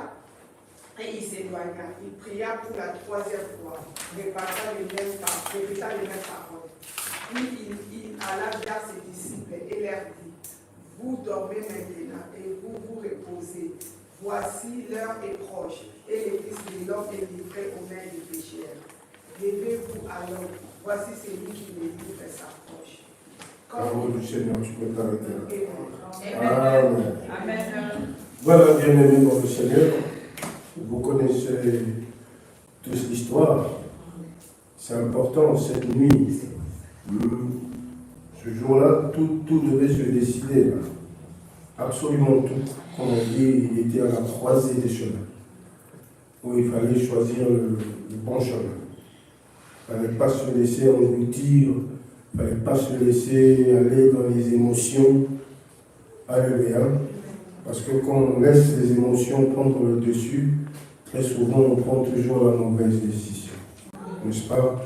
Speaker 3: Et il s'éloigna. Il pria pour la troisième fois, répéta les mêmes paroles. Puis il alla vers ses disciples et leur dit, vous dormez maintenant et vous vous reposez. Voici l'heure est proche et le Fils de l'homme est livré aux mains des pécheurs. Levez-vous alors, voici celui qui me livre s'approche.
Speaker 1: Parole du Seigneur, tu peux t'arrêter là.
Speaker 3: Amen.
Speaker 1: Amen.
Speaker 3: Amen.
Speaker 1: Voilà, bien-aimés dans le Seigneur, vous connaissez tous l'histoire. C'est important, cette nuit. Ce jour-là, tout devait se décider. Là. Absolument tout. Comme on dit, il était à la croisée des chemins. Où il fallait choisir le bon chemin. Il ne fallait pas se laisser engloutir. Il ne fallait pas se laisser aller dans les émotions. Alléluia. Parce que quand on laisse les émotions prendre le dessus, très souvent on prend toujours la mauvaise décision. N'est-ce pas?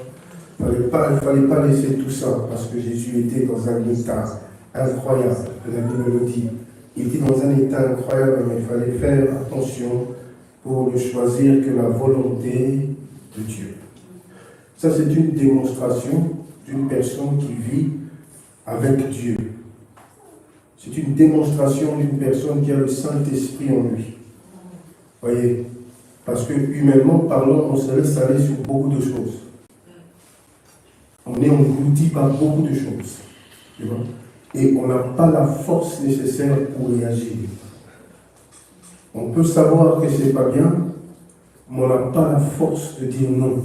Speaker 1: Il ne fallait pas laisser tout ça, parce que Jésus était dans un état incroyable, la Bible le dit. Il était dans un état incroyable, mais il fallait faire attention pour ne choisir que la volonté de Dieu. Ça, c'est une démonstration d'une personne qui vit avec Dieu. C'est une démonstration d'une personne qui a le Saint-Esprit en lui. Voyez, parce que humainement parlant, on se laisse aller sur beaucoup de choses. On est englouti par beaucoup de choses. Tu vois? Et on n'a pas la force nécessaire pour réagir. On peut savoir que ce n'est pas bien, mais on n'a pas la force de dire non.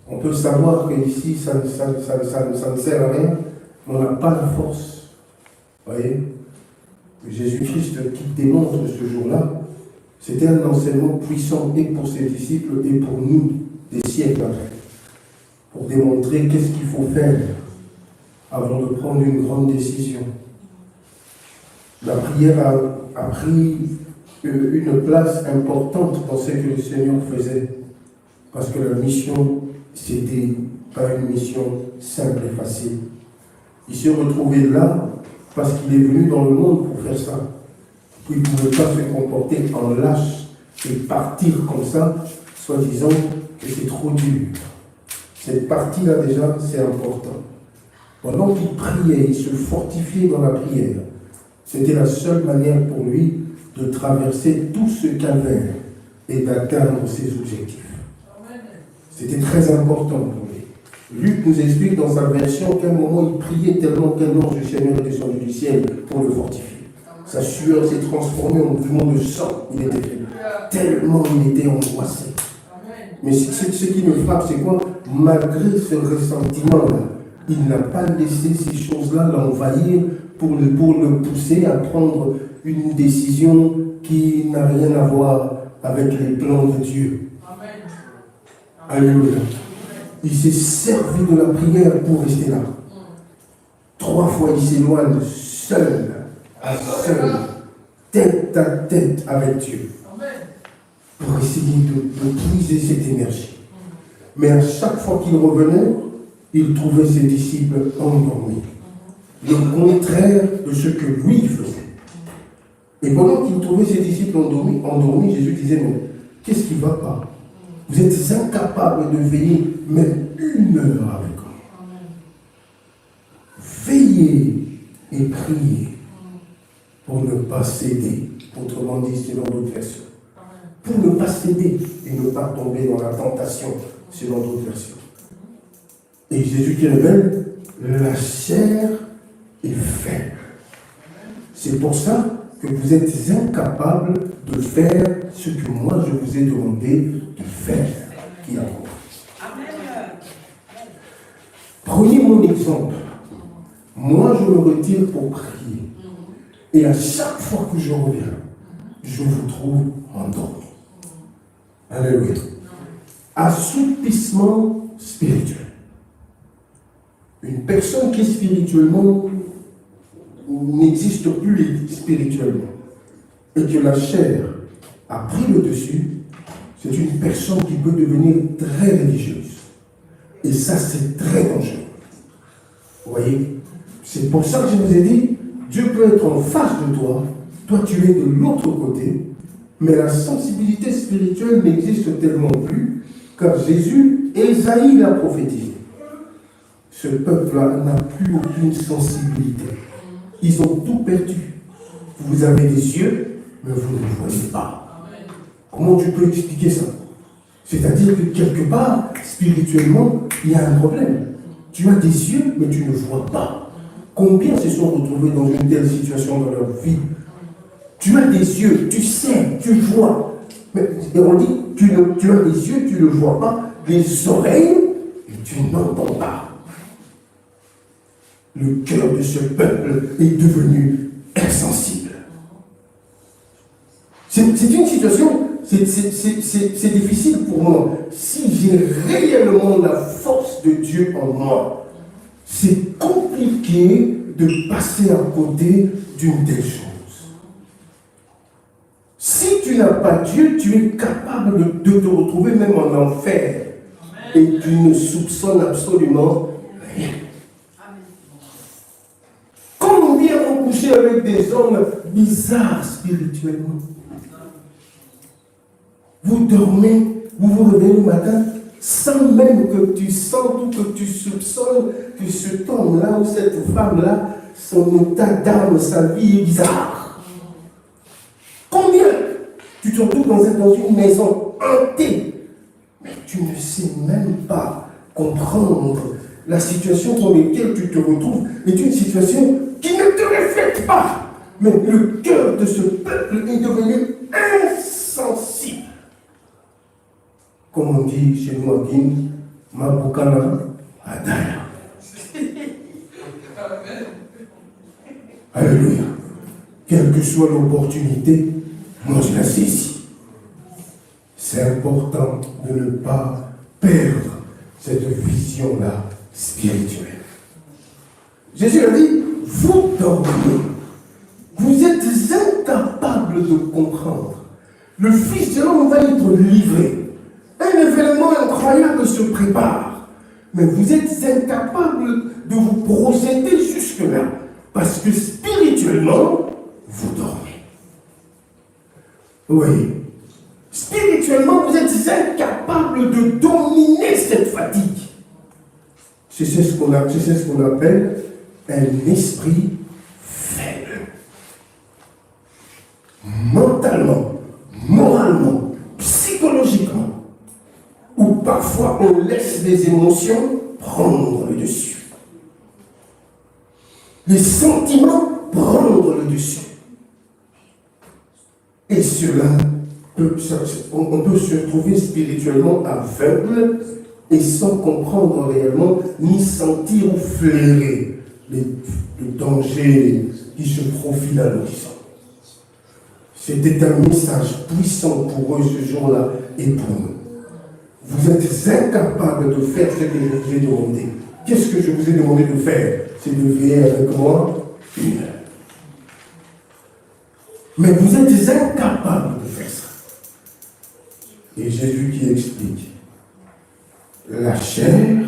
Speaker 1: On peut savoir qu'ici, ça ne sert à rien, mais on n'a pas la force. Vous voyez? Jésus-Christ qui démontre ce jour-là, c'était un enseignement puissant et pour ses disciples et pour nous des siècles après. Pour démontrer qu'est-ce qu'il faut faire avant de prendre une grande décision. La prière a pris une place importante dans ce que le Seigneur faisait. Parce que la mission, c'était pas une mission simple et facile. Il s'est retrouvé là parce qu'il est venu dans le monde pour faire ça. Il ne pouvait pas se comporter en lâche et partir comme ça, soi-disant que c'est trop dur. Cette partie-là déjà, c'est important. Pendant qu'il priait, il se fortifiait dans la prière. C'était la seule manière pour lui de traverser tout ce calvaire et d'atteindre ses objectifs. C'était très important pour lui. Luc nous explique dans sa version qu'à un moment il priait tellement qu'un ange du Seigneur est descendu du ciel pour le fortifier. Sa sueur s'est transformée en mouvement de sang. Il était fait. Tellement il était angoissé. Mais ce qui me frappe, c'est quoi? Malgré ce ressentiment-là, il n'a pas laissé ces choses-là l'envahir pour le pousser à prendre une décision qui n'a rien à voir avec les plans de Dieu. Alléluia. Il s'est servi de la prière pour rester là. 3 fois, il s'éloigne seul, à seul, tête à tête avec Dieu, pour essayer de puiser cette énergie. Mais à chaque fois qu'il revenait, il trouvait ses disciples endormis. Le contraire de ce que lui faisait. Et pendant qu'il trouvait ses disciples endormis, Jésus disait, mais qu'est-ce qui ne va pas? Vous êtes incapables de veiller même 1 heure avec moi. Veillez et priez pour ne pas céder. Autrement dit, selon d'autres versions. Pour ne pas céder et ne pas tomber dans la tentation, selon d'autres versions. Et Jésus qui révèle, la chair est faible. C'est pour ça que vous êtes incapables de faire ce que moi je vous ai demandé de faire. Qui a compris. Prenez mon exemple. Moi je me retire pour prier. Et à chaque fois que je reviens, je vous trouve endormi. Alléluia. Assoupissement spirituel. Une personne qui spirituellement n'existe plus spirituellement et que la chair a pris le dessus, c'est une personne qui peut devenir très religieuse. Et ça, c'est très dangereux. Vous voyez? C'est pour ça que je vous ai dit, Dieu peut être en face de toi, toi tu es de l'autre côté, Mais la sensibilité spirituelle n'existe tellement plus, car Jésus, Ésaïe l'a prophétisé. Ce peuple-là n'a plus aucune sensibilité. Ils ont tout perdu. Vous avez des yeux, mais vous ne voyez pas. Comment tu peux expliquer ça? C'est-à-dire que quelque part, spirituellement, il y a un problème. Tu as des yeux, mais tu ne vois pas. Combien se sont retrouvés dans une telle situation dans leur vie? Tu as des yeux, tu sais, tu vois. Mais, et on dit, tu as des yeux, tu ne vois pas, les oreilles, et tu n'entends pas. Le cœur de ce peuple est devenu insensible. C'est une situation, c'est difficile pour moi. Si j'ai réellement la force de Dieu en moi, c'est compliqué de passer à côté d'une telle chose. Si tu n'as pas Dieu, tu es capable de te retrouver même en enfer. Et tu ne soupçonnes absolument rien. Combien ont couché avec des hommes bizarres spirituellement? Vous dormez, vous vous réveillez le matin, sans même que tu sentes ou que tu soupçonnes que cet homme-là ou cette femme-là, son état d'âme, sa vie est bizarre. Combien? Tu te retrouves dans une maison hantée, mais tu ne sais même pas comprendre la situation dans laquelle tu te retrouves est une situation qui ne te reflète pas. Mais le cœur de ce peuple est devenu insensible. Comme on dit chez nous à Guine, Mabukana Adaya. Alléluia. Quelle que soit l'opportunité, moi je la saisis. C'est important de ne pas perdre cette vision-là spirituelle. Jésus a dit, vous dormez. Vous êtes incapables de comprendre. Le Fils de l'homme va être livré. Un événement incroyable se prépare. Mais vous êtes incapables de vous projeter jusque-là. Parce que spirituellement, vous dormez. Oui. Spirituellement, vous êtes incapables de dominer cette fatigue. C'est ce qu'on appelle un esprit faible. Mentalement, moralement, psychologiquement, ou parfois on laisse les émotions prendre le dessus. Les sentiments prendre le dessus. Et cela, on peut se trouver spirituellement aveugle et sans comprendre réellement, ni sentir ou flairer le danger qui se profile à l'horizon. C'était un message puissant pour eux ce jour-là et pour nous. Vous êtes incapables de faire ce que je vous ai demandé. Qu'est-ce que je vous ai demandé de faire? C'est de veiller avec moi une heure. Mais vous êtes incapables de faire ça. Et Jésus qui explique, la chair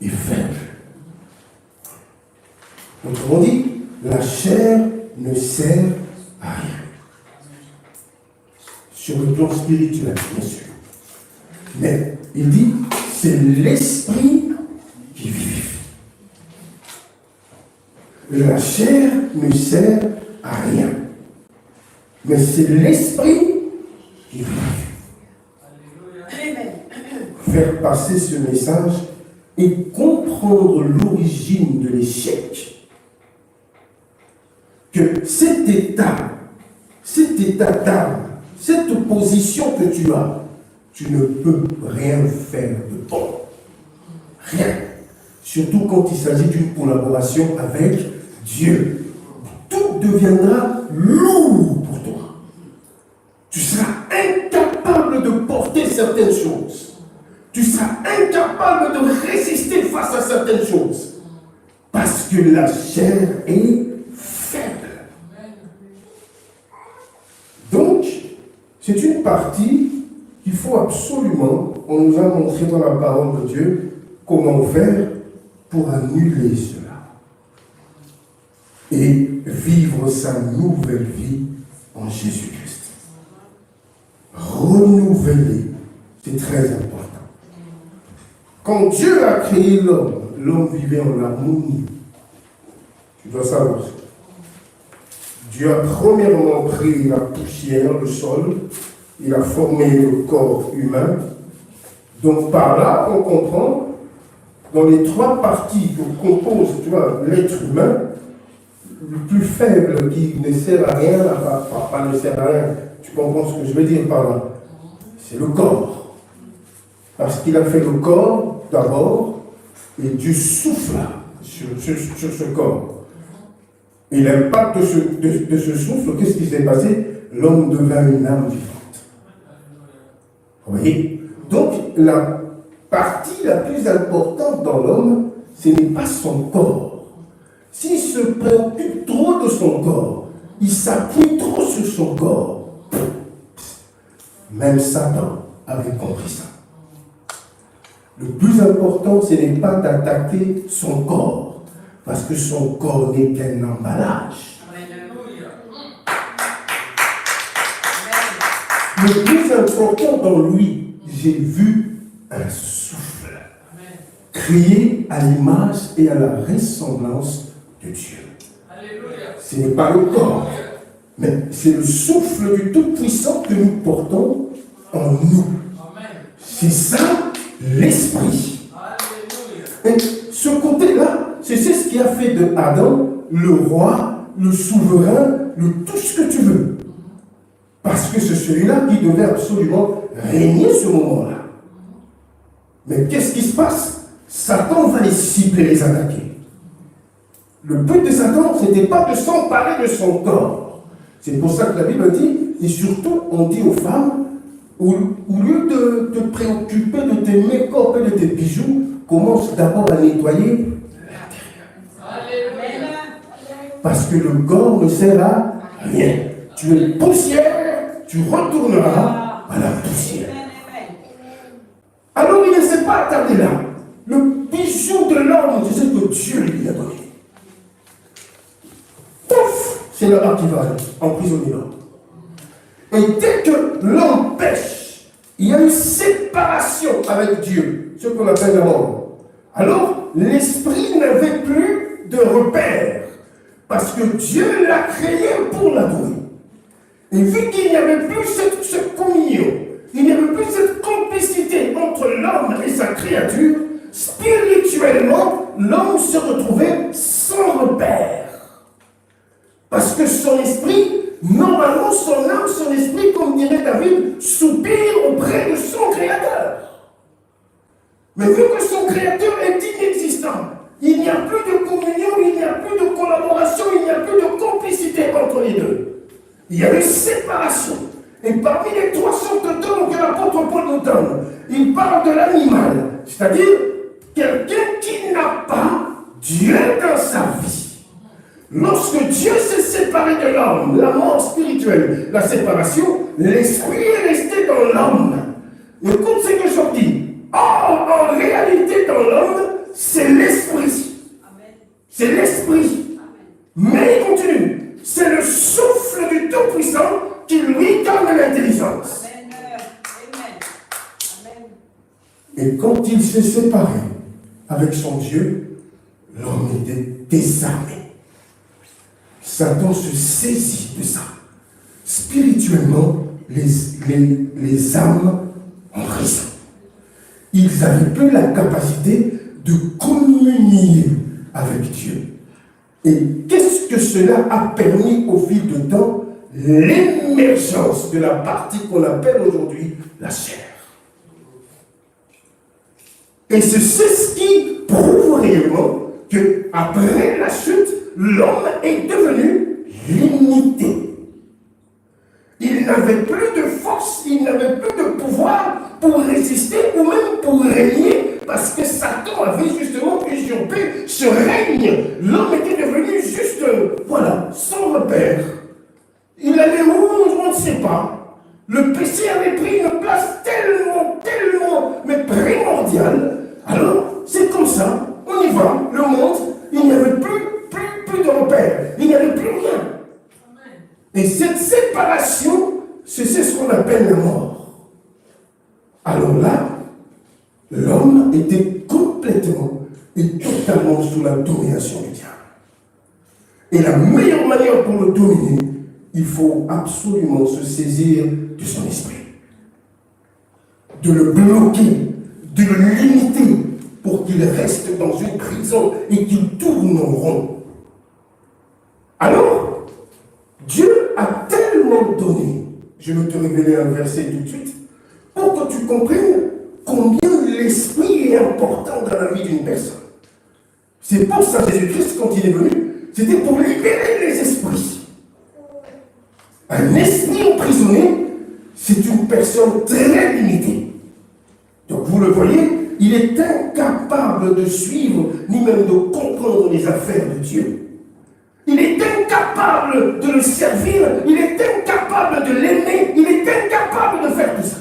Speaker 1: est faible. Autrement dit, la chair ne sert à rien. Sur le plan spirituel, bien sûr. Mais il dit, c'est l'esprit qui vivifie. La chair ne sert à rien. Mais c'est l'esprit qui vivifie. Faire passer ce message et comprendre l'origine de l'échec. Que cet état d'âme, cette position que tu as, tu ne peux rien faire de bon. Rien. Surtout quand il s'agit d'une collaboration avec Dieu. Tout deviendra lourd pour toi. Tu seras incapable de porter certaines choses. Tu seras incapable de résister face à certaines choses. Parce que la chair est faible. Donc, c'est une partie qu'il faut absolument, on nous a montré dans la parole de Dieu, comment faire pour annuler cela. Et vivre sa nouvelle vie en Jésus-Christ. renouveler. C'est très important. Quand Dieu a créé l'homme, l'homme vivait en harmonie. Tu dois savoir ça. Dieu a premièrement pris la poussière, le sol, il a formé le corps humain. Donc par là, on comprend, dans les trois parties que compose, tu vois, l'être humain, le plus faible qui ne sert à rien, pas ne sert à rien, tu comprends ce que je veux dire par là, c'est le corps. Parce qu'il a fait le corps d'abord, et Dieu souffla sur ce corps. Et l'impact de ce souffle, qu'est-ce qui s'est passé? L'homme devint une âme vivante. Vous voyez? Donc, la partie la plus importante dans l'homme, ce n'est pas son corps. S'il se préoccupe trop de son corps, il s'appuie trop sur son corps, même Satan avait compris ça. Le plus important, ce n'est pas d'attaquer son corps, parce que son corps n'est qu'un emballage. Le plus important dans lui, j'ai vu un souffle, créé à l'image et à la ressemblance de Dieu. Ce n'est pas le corps, mais c'est le souffle du Tout-Puissant que nous portons en nous. C'est ça l'esprit. Et ce côté-là, c'est ce qui a fait de Adam le roi, le souverain, le tout ce que tu veux. Parce que c'est celui-là qui devait absolument régner ce moment-là. Mais qu'est-ce qui se passe? Satan va les cibler, les attaquer. Le but de Satan, ce n'était pas de s'emparer de son corps. C'est pour ça que la Bible dit, et surtout on dit aux femmes, au lieu de te préoccuper de tes make-up et de tes bijoux, commence d'abord à nettoyer l'intérieur. Parce que le corps ne sert à rien. Tu es poussière, tu retourneras à la poussière. Alors il ne s'est pas attardé là. Le bijou de l'homme, c'est ce que Dieu lui a donné. Pouf, c'est là-bas qui va emprisonner l'homme. Et dès que l'homme pêche, il y a une séparation avec Dieu, ce qu'on appelle la mort. Alors, l'esprit n'avait plus de repère, parce que Dieu l'a créé pour l'adorer. Et vu qu'il n'y avait plus cette communion, il n'y avait plus cette complicité entre l'homme et sa créature, spirituellement, l'homme se retrouvait sans repère. Parce que son esprit, normalement, son âme, son esprit, comme dirait David, soupire auprès de son Créateur. Mais vu que son Créateur est inexistant, il n'y a plus de communion, il n'y a plus de collaboration, il n'y a plus de complicité entre les deux. Il y a une séparation. Et parmi les 300 dons que l'apôtre Paul nous donne, il parle de l'animal, c'est-à-dire quelqu'un qui n'a pas Dieu dans sa vie. Lorsque Dieu s'est séparé de l'homme, la mort spirituelle, la séparation, l'esprit est resté dans l'homme. Écoute ce que je dis. Or, en réalité, dans l'homme, c'est l'esprit. C'est l'esprit. Mais il continue. C'est le souffle du Tout-Puissant qui lui donne l'intelligence. Et quand il s'est séparé avec son Dieu, l'homme était désarmé. Satan se saisit de ça. Spirituellement, les âmes en prison. Ils n'avaient plus la capacité de communier avec Dieu. Et qu'est-ce que cela a permis au fil du temps? L'émergence de la partie qu'on appelle aujourd'hui la chair. Et c'est ce qui prouve réellement qu'après la chute, l'homme est devenu limité. Il n'avait plus de force, il n'avait plus de pouvoir pour résister ou même pour régner, parce que Satan avait justement usurpé ce règne. L'homme était devenu juste, voilà, sans repère. Il allait où, on ne sait pas. Le péché avait pris une place tellement, mais primordiale. Alors, c'est comme ça, on y va, le monde, il n'y avait plus de repères, il n'y avait plus rien. Et cette séparation, c'est ce qu'on appelle la mort. Alors là, l'homme était complètement et totalement sous la domination du diable. Et la meilleure manière pour le dominer, il faut absolument se saisir de son esprit. De le bloquer, de le limiter pour qu'il reste dans une prison et qu'il tourne en rond. Alors, Dieu a tellement donné, je vais te révéler un verset tout de suite, pour que tu comprennes combien l'esprit est important dans la vie d'une personne. C'est pour ça que Jésus-Christ, quand il est venu, c'était pour libérer les esprits. Un esprit emprisonné, c'est une personne très limitée. Donc vous le voyez, il est incapable de suivre, ni même de comprendre les affaires de Dieu. Il est incapable de le servir, il est incapable de l'aimer, il est incapable de faire tout ça.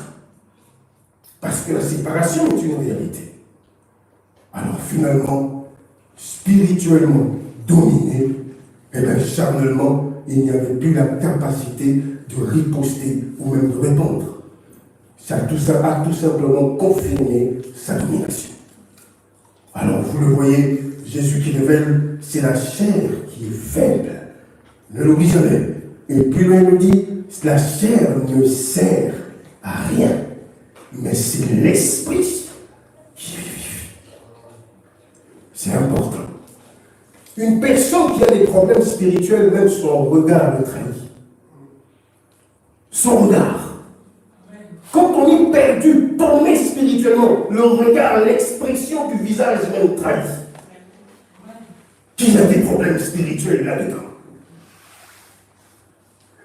Speaker 1: Parce que la séparation est une réalité. Alors finalement, spirituellement dominé, et bien charnellement, il n'y avait plus la capacité de riposter ou même de répondre. Tout ça a tout simplement confirmé sa domination. Alors vous le voyez, Jésus qui révèle, c'est la chair qui est faible. Ne l'oublie jamais. Et plus loin il nous dit, la chair ne sert à rien. Mais c'est l'esprit qui vivifie. C'est important. Une personne qui a des problèmes spirituels, même son regard le trahit. Son regard. Quand on est perdu, tombé spirituellement, le regard, l'expression du visage même trahit. Qui a des problèmes spirituels là-dedans?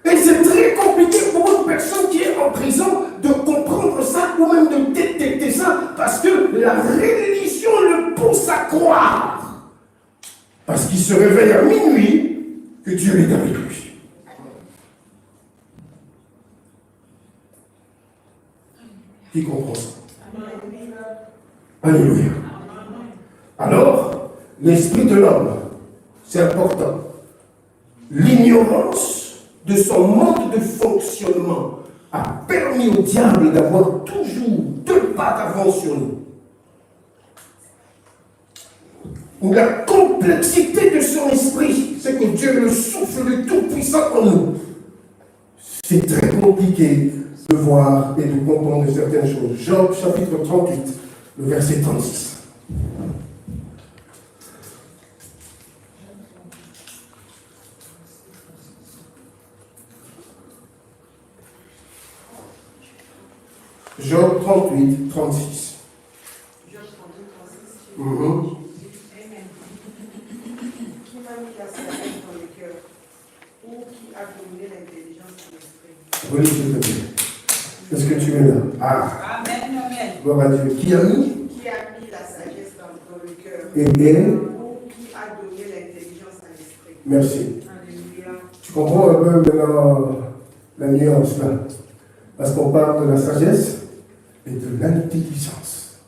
Speaker 1: Et c'est très compliqué pour une personne qui est en prison de comprendre ça ou même de détecter ça parce que la religion le pousse à croire. Parce qu'il se réveille à minuit que Dieu est avec lui. Qui comprend ça? Alléluia. Alors, l'esprit de l'homme, c'est important. L'ignorance de son mode de fonctionnement a permis au diable d'avoir toujours 2 pas d'avance sur nous. La complexité de son esprit, c'est que Dieu le souffle le Tout-Puissant en nous. C'est très compliqué de voir et de comprendre certaines choses. Job chapitre 38, le verset 36. Job 38, 36.
Speaker 3: Job 38, 36.
Speaker 1: Amen.
Speaker 3: Qui m'a mis la sagesse dans le cœur, ou qui a donné l'intelligence à l'esprit?
Speaker 1: Oui, s'il te plaît. Est-ce que tu es là? Ah.
Speaker 4: Amen, amen.
Speaker 1: Gloire à Dieu. Qui a mis?
Speaker 3: Qui a mis la sagesse dans le cœur,
Speaker 1: Et
Speaker 3: ou qui a donné l'intelligence à l'esprit?
Speaker 1: merci.
Speaker 3: Alléluia.
Speaker 1: Tu comprends un peu maintenant la nuance là? Parce qu'on parle de la sagesse et de l'intelligence.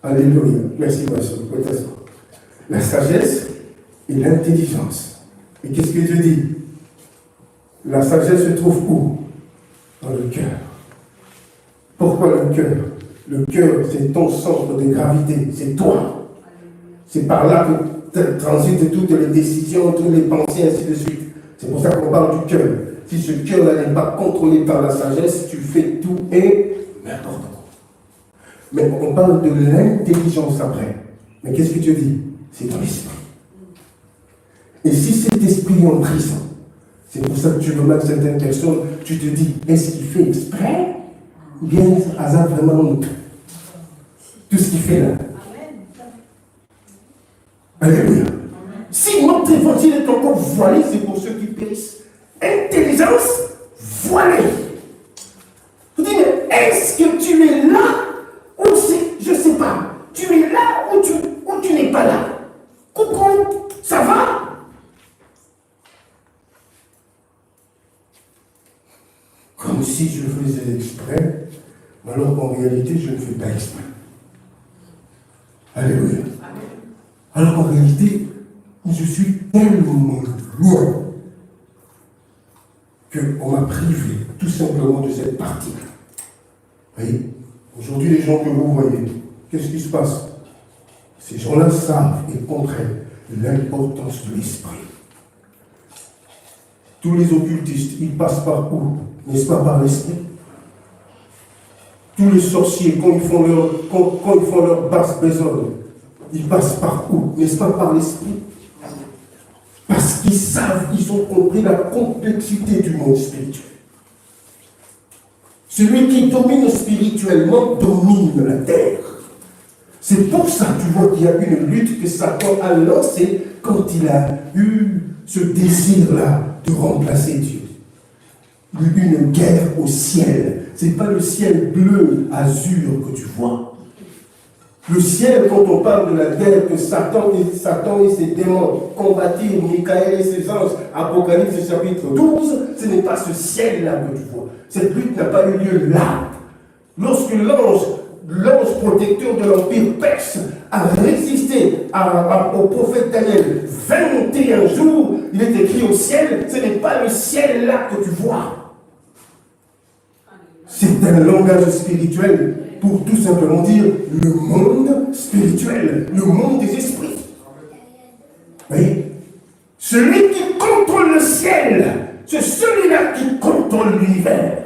Speaker 1: Alléluia. Merci, ma soeur. La sagesse et l'intelligence. Et qu'est-ce que Dieu dit? La sagesse se trouve où? Dans le cœur. Pourquoi le cœur? Le cœur, c'est ton centre de gravité, c'est toi. C'est par là que transitent toutes les décisions, toutes les pensées, ainsi de suite. C'est pour ça qu'on parle du cœur. Si ce cœur-là n'est pas contrôlé par la sagesse, tu fais tout et n'importe quoi. Mais on parle de l'intelligence après. Mais qu'est-ce que Dieu dit? C'est ton esprit. Et si cet esprit est en prison, c'est pour ça que tu remarques certaines personnes, tu te dis, est-ce qu'il fait exprès? Ou bien hasard vraiment tout ce qu'il fait là? Alléluia. Si notre évangile est encore voilé, c'est pour ceux qui périssent. Intelligence voilée. Je dis, mais est-ce que tu es là ou c'est, je ne sais pas, tu es là ou tu n'es pas là? Coucou, ça va? Comme si je faisais exprès, alors qu'en réalité, je ne fais pas exprès. Alléluia. Alors qu'en réalité, je suis tellement loin qu'on m'a privé tout simplement de cette partie. Vous voyez? Aujourd'hui, les gens que vous voyez, qu'est-ce qui se passe? Ces gens-là savent et comprennent l'importance de l'esprit. Tous les occultistes, ils passent par où? N'est-ce pas par l'esprit? Tous les sorciers, quand ils font leur basse besogne, ils passent par où? N'est-ce pas par l'esprit? Parce qu'ils savent, ils ont compris la complexité du monde spirituel. Celui qui domine spirituellement domine la terre. C'est pour ça, tu vois, qu'il y a une lutte que Satan a lancée quand il a eu ce désir-là de remplacer Dieu. Une guerre au ciel. Ce n'est pas le ciel bleu, azur que tu vois. Le ciel, quand on parle de la guerre que Satan et ses démons combattirent, Michael et ses anges, Apocalypse chapitre 12, ce n'est pas ce ciel-là que tu vois. Cette lutte n'a pas eu lieu là. Lorsque l'ange protecteur de l'Empire perse a résisté au prophète Daniel 21 jours, il est écrit au ciel, ce n'est pas le ciel là que tu vois. C'est un langage spirituel pour tout simplement dire le monde spirituel, le monde des esprits. Oui. Celui qui contrôle le ciel, c'est celui-là qui contrôle l'univers.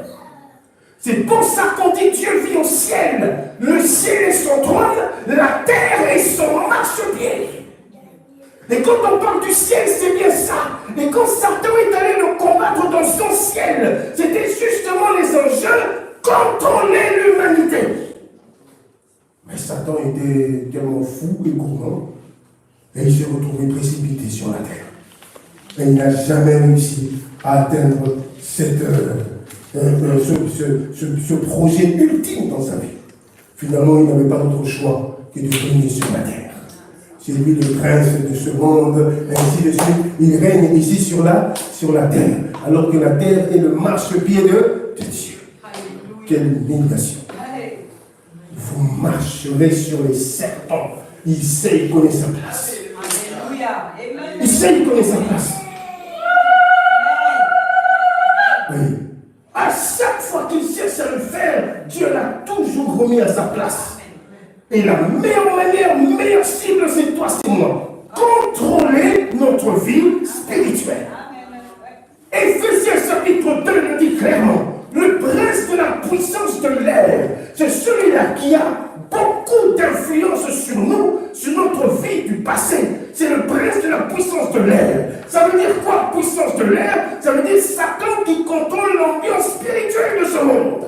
Speaker 1: C'est pour ça qu'on dit Dieu vit au ciel. Le ciel est son trône, la terre est son marchepied. Et quand on parle du ciel, c'est bien ça. Et quand Satan est allé le combattre dans son ciel, c'était justement les enjeux contrôler l'humanité. Mais Satan était tellement fou et gourmand, et il s'est retrouvé précipité sur la terre. Et il n'a jamais réussi à atteindre ce projet ultime dans sa vie. Finalement, il n'avait pas d'autre choix que de régner sur la terre. C'est lui le prince de ce monde, ainsi de suite. Il règne ici sur la terre, alors que la terre est le marchepied de Dieu. Alléluia. Quelle humiliation. Vous marcherez sur les serpents. Il sait, il connaît sa place. Alléluia. Il sait, il connaît sa place. Oui. À chaque fois qu'il cherche à le faire, Dieu l'a toujours remis à sa place. Et la meilleure manière, meilleure cible, c'est toi, c'est moi. Contrôler notre vie spirituelle. Éphésiens chapitre 2 le dit clairement. Le prince de la puissance de l'air, c'est celui-là qui a beaucoup d'influence sur nous, sur notre vie du passé. C'est le prince de la puissance de l'air. Ça veut dire quoi, puissance de l'air? Ça veut dire Satan qui contrôle l'ambiance spirituelle de ce monde.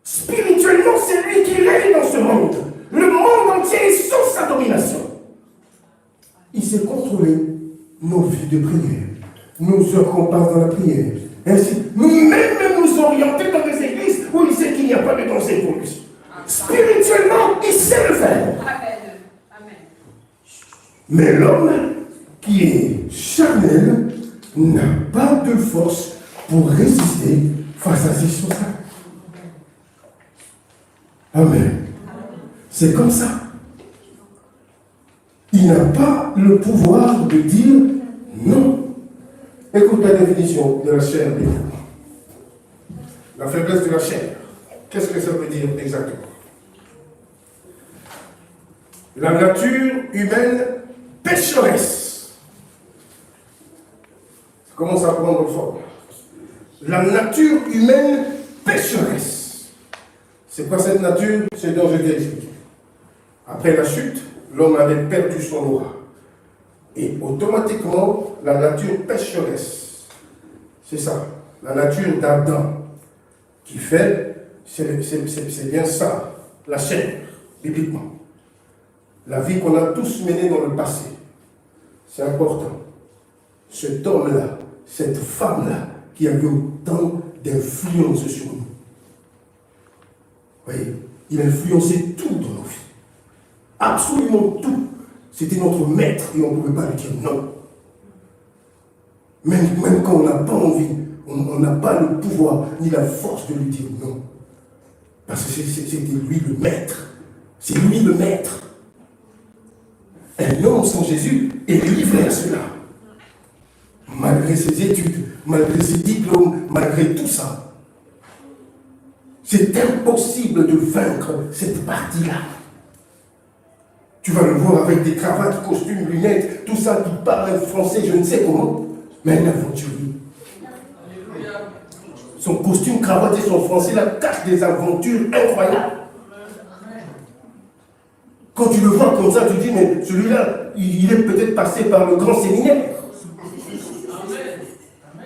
Speaker 1: Spirituellement, c'est lui qui règne dans ce monde. Le monde entier est sous sa domination. Il sait contrôler nos vies de prière, nos heures qu'on passe dans la prière. Ainsi, même nous orienter dans des églises où il sait qu'il n'y a pas de danger pour lui. Spirituellement, il sait le faire. Amen. Mais l'homme qui est charnel n'a pas de force pour résister face à ces choses-là. Amen. C'est comme ça. Il n'a pas le pouvoir de dire non. Écoute la définition de la chair. La faiblesse de la chair. Qu'est-ce que ça veut dire exactement? La nature humaine pécheresse. Ça commence à prendre forme. La nature humaine pécheresse. C'est quoi cette nature? C'est dont je t'ai expliqué. Après la chute, l'homme avait perdu son aura. Et automatiquement, la nature pécheresse. C'est ça. La nature d'Adam qui fait, c'est bien ça, la chair, bibliquement. La vie qu'on a tous menée dans le passé. C'est important. Cet homme-là, cette femme-là, qui a eu autant d'influence sur nous. Vous voyez, il a influencé tout dans nos vies. Absolument tout. C'était notre maître et on ne pouvait pas lui dire non. Même quand on n'a pas envie, on n'a pas le pouvoir ni la force de lui dire non. Parce que c'était lui le maître. C'est lui le maître. Un homme sans Jésus est livré à cela. Malgré ses études, malgré ses diplômes, malgré tout ça. C'est impossible de vaincre cette partie-là. Tu vas le voir avec des cravates, costumes, lunettes, tout ça qui parle français, je ne sais comment, mais un aventurier. Son costume, cravate et son français là cachent des aventures incroyables. Quand tu le vois comme ça, tu dis, mais celui-là, il est peut-être passé par le grand séminaire.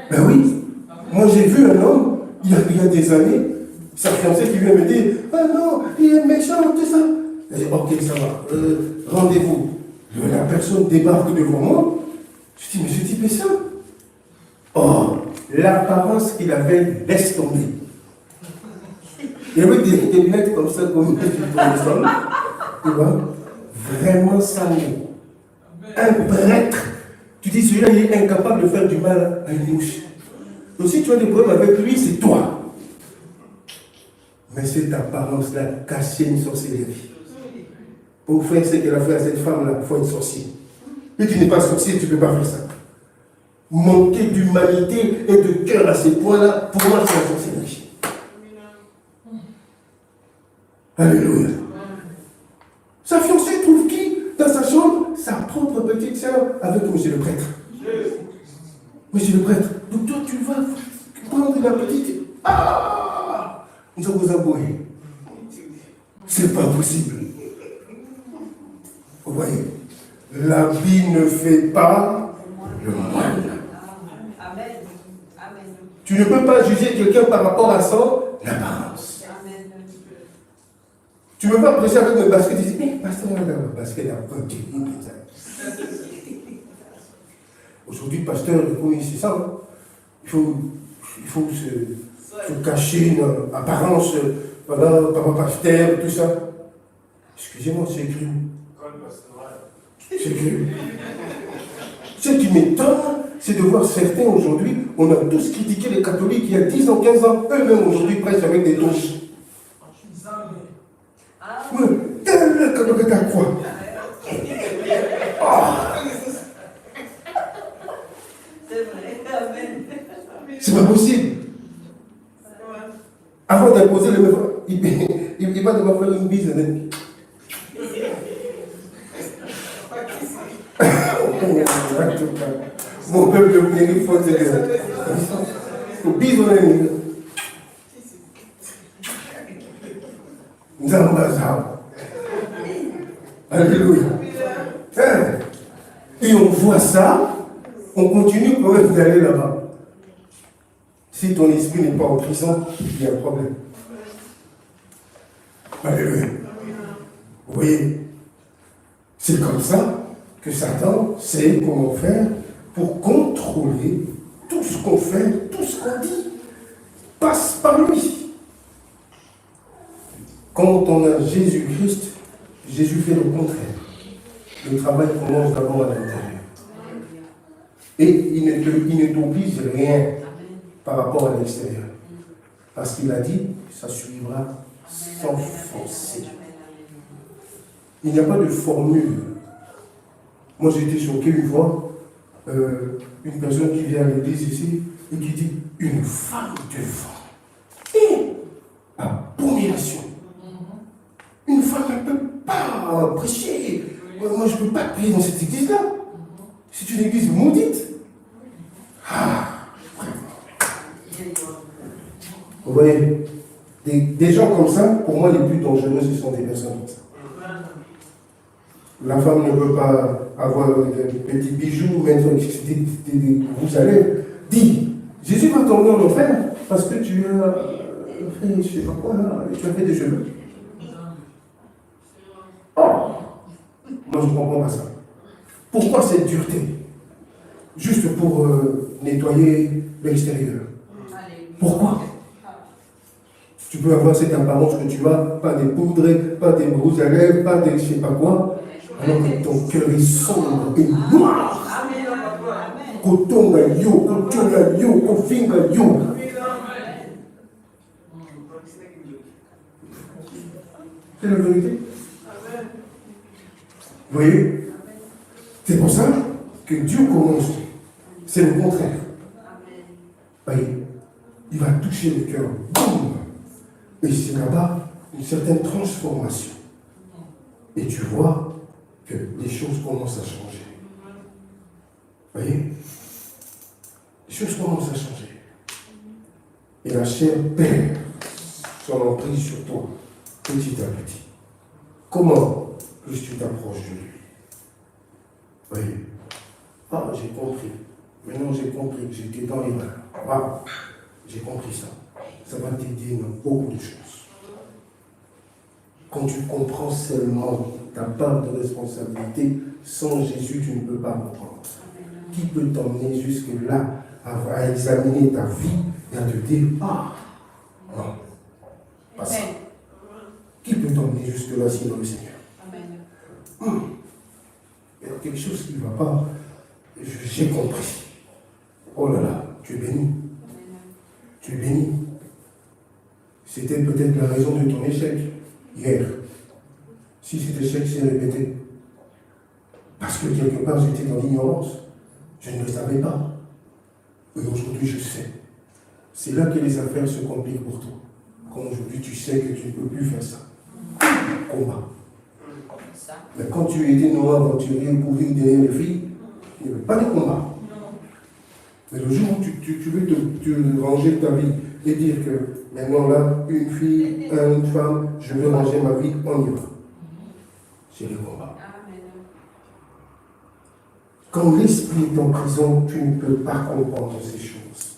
Speaker 1: Ben oui. Moi, j'ai vu un homme, il y a des années, sa fiancée qui vient me dire, ah non, il est méchant, tout ça. Elle dit, ok, ça va, rendez-vous. La personne débarque devant moi. Je dis, mais ce type est ça. Oh, l'apparence qu'il avait, laisse tomber. Il y avait des lunettes comme ça, comme tu sol. Tu vois, vraiment salé. Un prêtre. Tu dis, celui-là, il est incapable de faire du mal à une mouche. Donc si tu as des problèmes avec lui, c'est toi. Mais cette apparence-là cachait une sorcellerie. Pour faire ce qu'elle a fait à cette femme-là, il faut être sorcier. Et tu n'es pas sorcier, tu ne peux pas faire ça. Manquer d'humanité et de cœur à ces points-là, pour moi, c'est la sorcellerie. Alléluia. Sa fiancée trouve qui dans sa chambre? Sa propre petite sœur avec monsieur le prêtre. Monsieur le prêtre, donc toi tu vas prendre la petite. Ah, nous allons vous avouer. C'est pas possible. Vous voyez, l'habit ne fait pas le moine. Tu ne peux pas juger quelqu'un par rapport à son apparence. Tu ne peux pas prêcher avec mes baskets et dire, mais pasteur, le basket a pas de. Aujourd'hui, pasteur, c'est ça. Hein? Il faut se cacher une apparence, voilà, papa pasteur, tout ça. Excusez-moi, c'est cru. C'est cru. Ce qui m'étonne, c'est de voir certains aujourd'hui, on a tous critiqué les catholiques il y a 10 ans, 15 ans, eux-mêmes aujourd'hui prêchent avec des touches. Oui, t'as quoi? C'est pas possible. Avant d'imposer le même, il va devoir faire une bise. Mon peuple mérite faut dire que bise on est. Nous allons ça. Alléluia. Et on voit ça, on continue quand même d'aller là-bas. Si ton esprit n'est pas en prison, il y a un problème. Alléluia. Vous voyez, c'est comme ça que Satan sait comment faire pour contrôler tout ce qu'on fait, tout ce qu'on dit, passe par lui. Quand on a Jésus-Christ, Jésus fait le contraire. Le travail commence d'abord à l'intérieur. Et il ne t'oblige rien par rapport à l'extérieur. Parce qu'il a dit, ça suivra sans forcer. Il n'y a pas de formule. Moi j'ai été choqué une fois, une personne qui vient à l'église ici et qui dit, une femme devant. Abomination. Une femme ne peut pas prêcher. Moi je ne peux pas prier dans cette église-là. C'est une église maudite. Vous voyez, des gens comme ça, pour moi, les plus dangereux, ce sont des personnes comme ça. La femme ne peut pas avoir des petits bijoux, mettre des rouges à lèvres. Dis, Jésus va t'emmener en enfer parce que tu as fait, je ne sais pas quoi, là, tu as fait des cheveux. Oh, moi, je ne comprends pas ça. Pourquoi cette dureté? Juste pour nettoyer l'extérieur. Pourquoi? Tu peux avoir cette apparence que tu as, pas des poudres, pas des rouges à lèvres, pas des je ne sais pas quoi, alors que ton cœur est sombre et noir. Kotonga yo, kotonga yo, kofinga yo. C'est la vérité. Vous voyez? C'est pour ça que Dieu commence. C'est le contraire. Voyez? Il va toucher le cœur. Boum! Et c'est là-bas une certaine transformation. Et tu vois que les choses commencent à changer. Vous voyez? Les choses commencent à changer. Et la chair perd son emprise sur toi, petit à petit. Comment plus tu t'approches de lui? Vous voyez? Ah, j'ai compris. Maintenant, j'ai compris que j'étais dans l'erreur. Ah, j'ai compris ça. Ça va t'aider dans beaucoup de choses. Quand tu comprends seulement ta part de responsabilité, sans Jésus, tu ne peux pas comprendre. Qui peut t'emmener jusque-là à examiner ta vie et à te dire, ah, non, pas ça. Qui peut t'emmener jusque-là sinon le Seigneur? Il y a quelque chose qui ne va pas. J'ai compris. Oh là là, tu es béni. Tu es béni. C'était peut-être la raison de ton échec hier. Si cet échec s'est répété, parce que quelque part j'étais dans l'ignorance, je ne le savais pas. Et aujourd'hui je sais. C'est là que les affaires se compliquent pour toi. Comme aujourd'hui tu sais que tu ne peux plus faire ça. Combat. Mais quand tu étais noir, aventurier, courir derrière les filles, il n'y avait pas de combat. Mais le jour où tu veux te ranger ta vie et dire que maintenant là, une fille, une femme, je veux ranger ma vie, on y va. C'est le combat. Quand l'esprit est en prison, tu ne peux pas comprendre ces choses.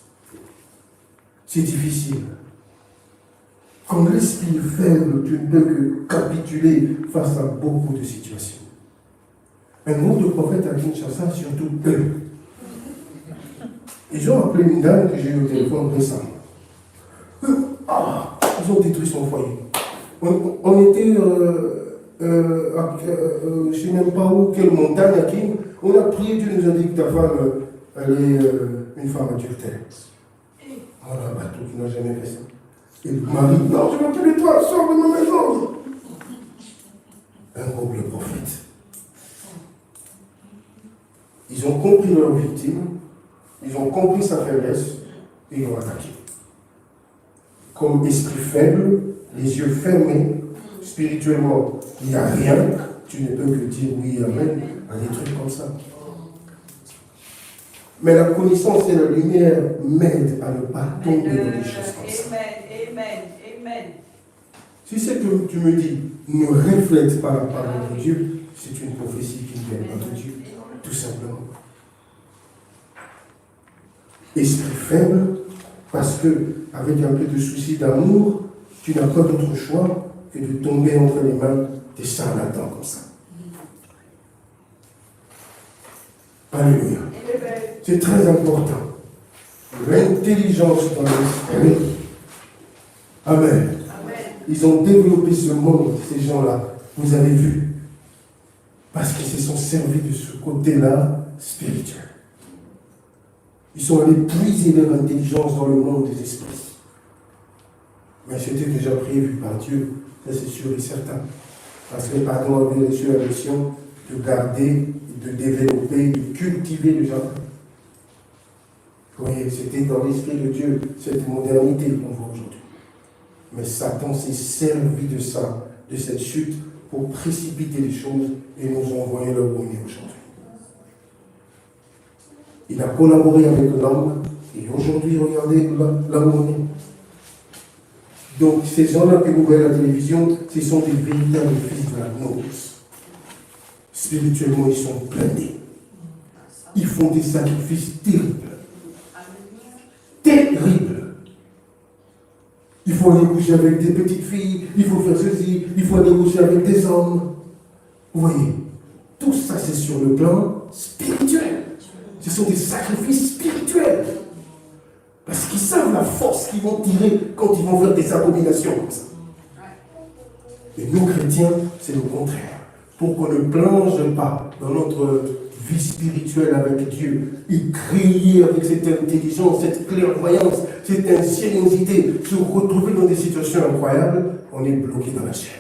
Speaker 1: C'est difficile. Quand l'esprit est faible, tu ne peux que capituler face à beaucoup de situations. Un groupe de prophètes à Kinshasa, surtout eux, ils ont appelé une dame que j'ai eu au téléphone récemment. Ils ont détruit son foyer. On était, je ne sais même pas où, quelle montagne à Kin. On a prié, Dieu nous a dit que ta femme, elle est une femme adultère. Voilà, un bateau qui n'a jamais fait ça. Et le mari, non, je vais appeler toi, sors de ma maison. Un groupe de prophètes. Ils ont compris leur victime, ils ont compris sa faiblesse, et ils ont attaqué. Comme esprit faible, les yeux fermés, spirituellement, il n'y a rien, tu ne peux que dire oui, amen, à des trucs comme ça. Mais la connaissance et la lumière m'aident à ne pas tomber dans des choses comme ça. Amen. Si c'est que tu me dis, ne reflète pas la parole de Dieu, c'est une prophétie qui ne vient pas de Dieu, tout simplement. Esprit faible, parce que, avec un peu de souci d'amour, tu n'as pas d'autre choix que de tomber entre les mains des charlatans comme ça. Alléluia. C'est très important. L'intelligence dans l'esprit. Amen. Ils ont développé ce monde, ces gens-là. Vous avez vu. Parce qu'ils se sont servis de ce côté-là spirituel. Ils sont allés puiser leur intelligence dans le monde des esprits. Mais c'était déjà prévu par Dieu, ça c'est sûr et certain. Parce que Adam avait reçu la mission de garder, de développer, de cultiver le jardin. Vous voyez, c'était dans l'esprit de Dieu, cette modernité qu'on voit aujourd'hui. Mais Satan s'est servi de ça, de cette chute, pour précipiter les choses et nous envoyer là où on est aujourd'hui. Il a collaboré avec l'homme et aujourd'hui, regardez là où on est. Donc, ces gens-là que vous voyez à la télévision, ce sont des véritables fils de la gnose. Spirituellement, ils sont blindés. Ils font des sacrifices terribles. Terribles. Il faut aller coucher avec des petites filles, il faut faire ceci, il faut aller coucher avec des hommes. Vous voyez, tout ça, c'est sur le plan spirituel. Ce sont des sacrifices spirituels. Parce qu'ils savent la force qu'ils vont tirer quand ils vont faire des abominations comme ça. Et nous, chrétiens, c'est le contraire. Pour qu'on ne plonge pas dans notre vie spirituelle avec Dieu et crier avec cette intelligence, cette clairvoyance, cette ingéniosité, se retrouver dans des situations incroyables, on est bloqué dans la chair.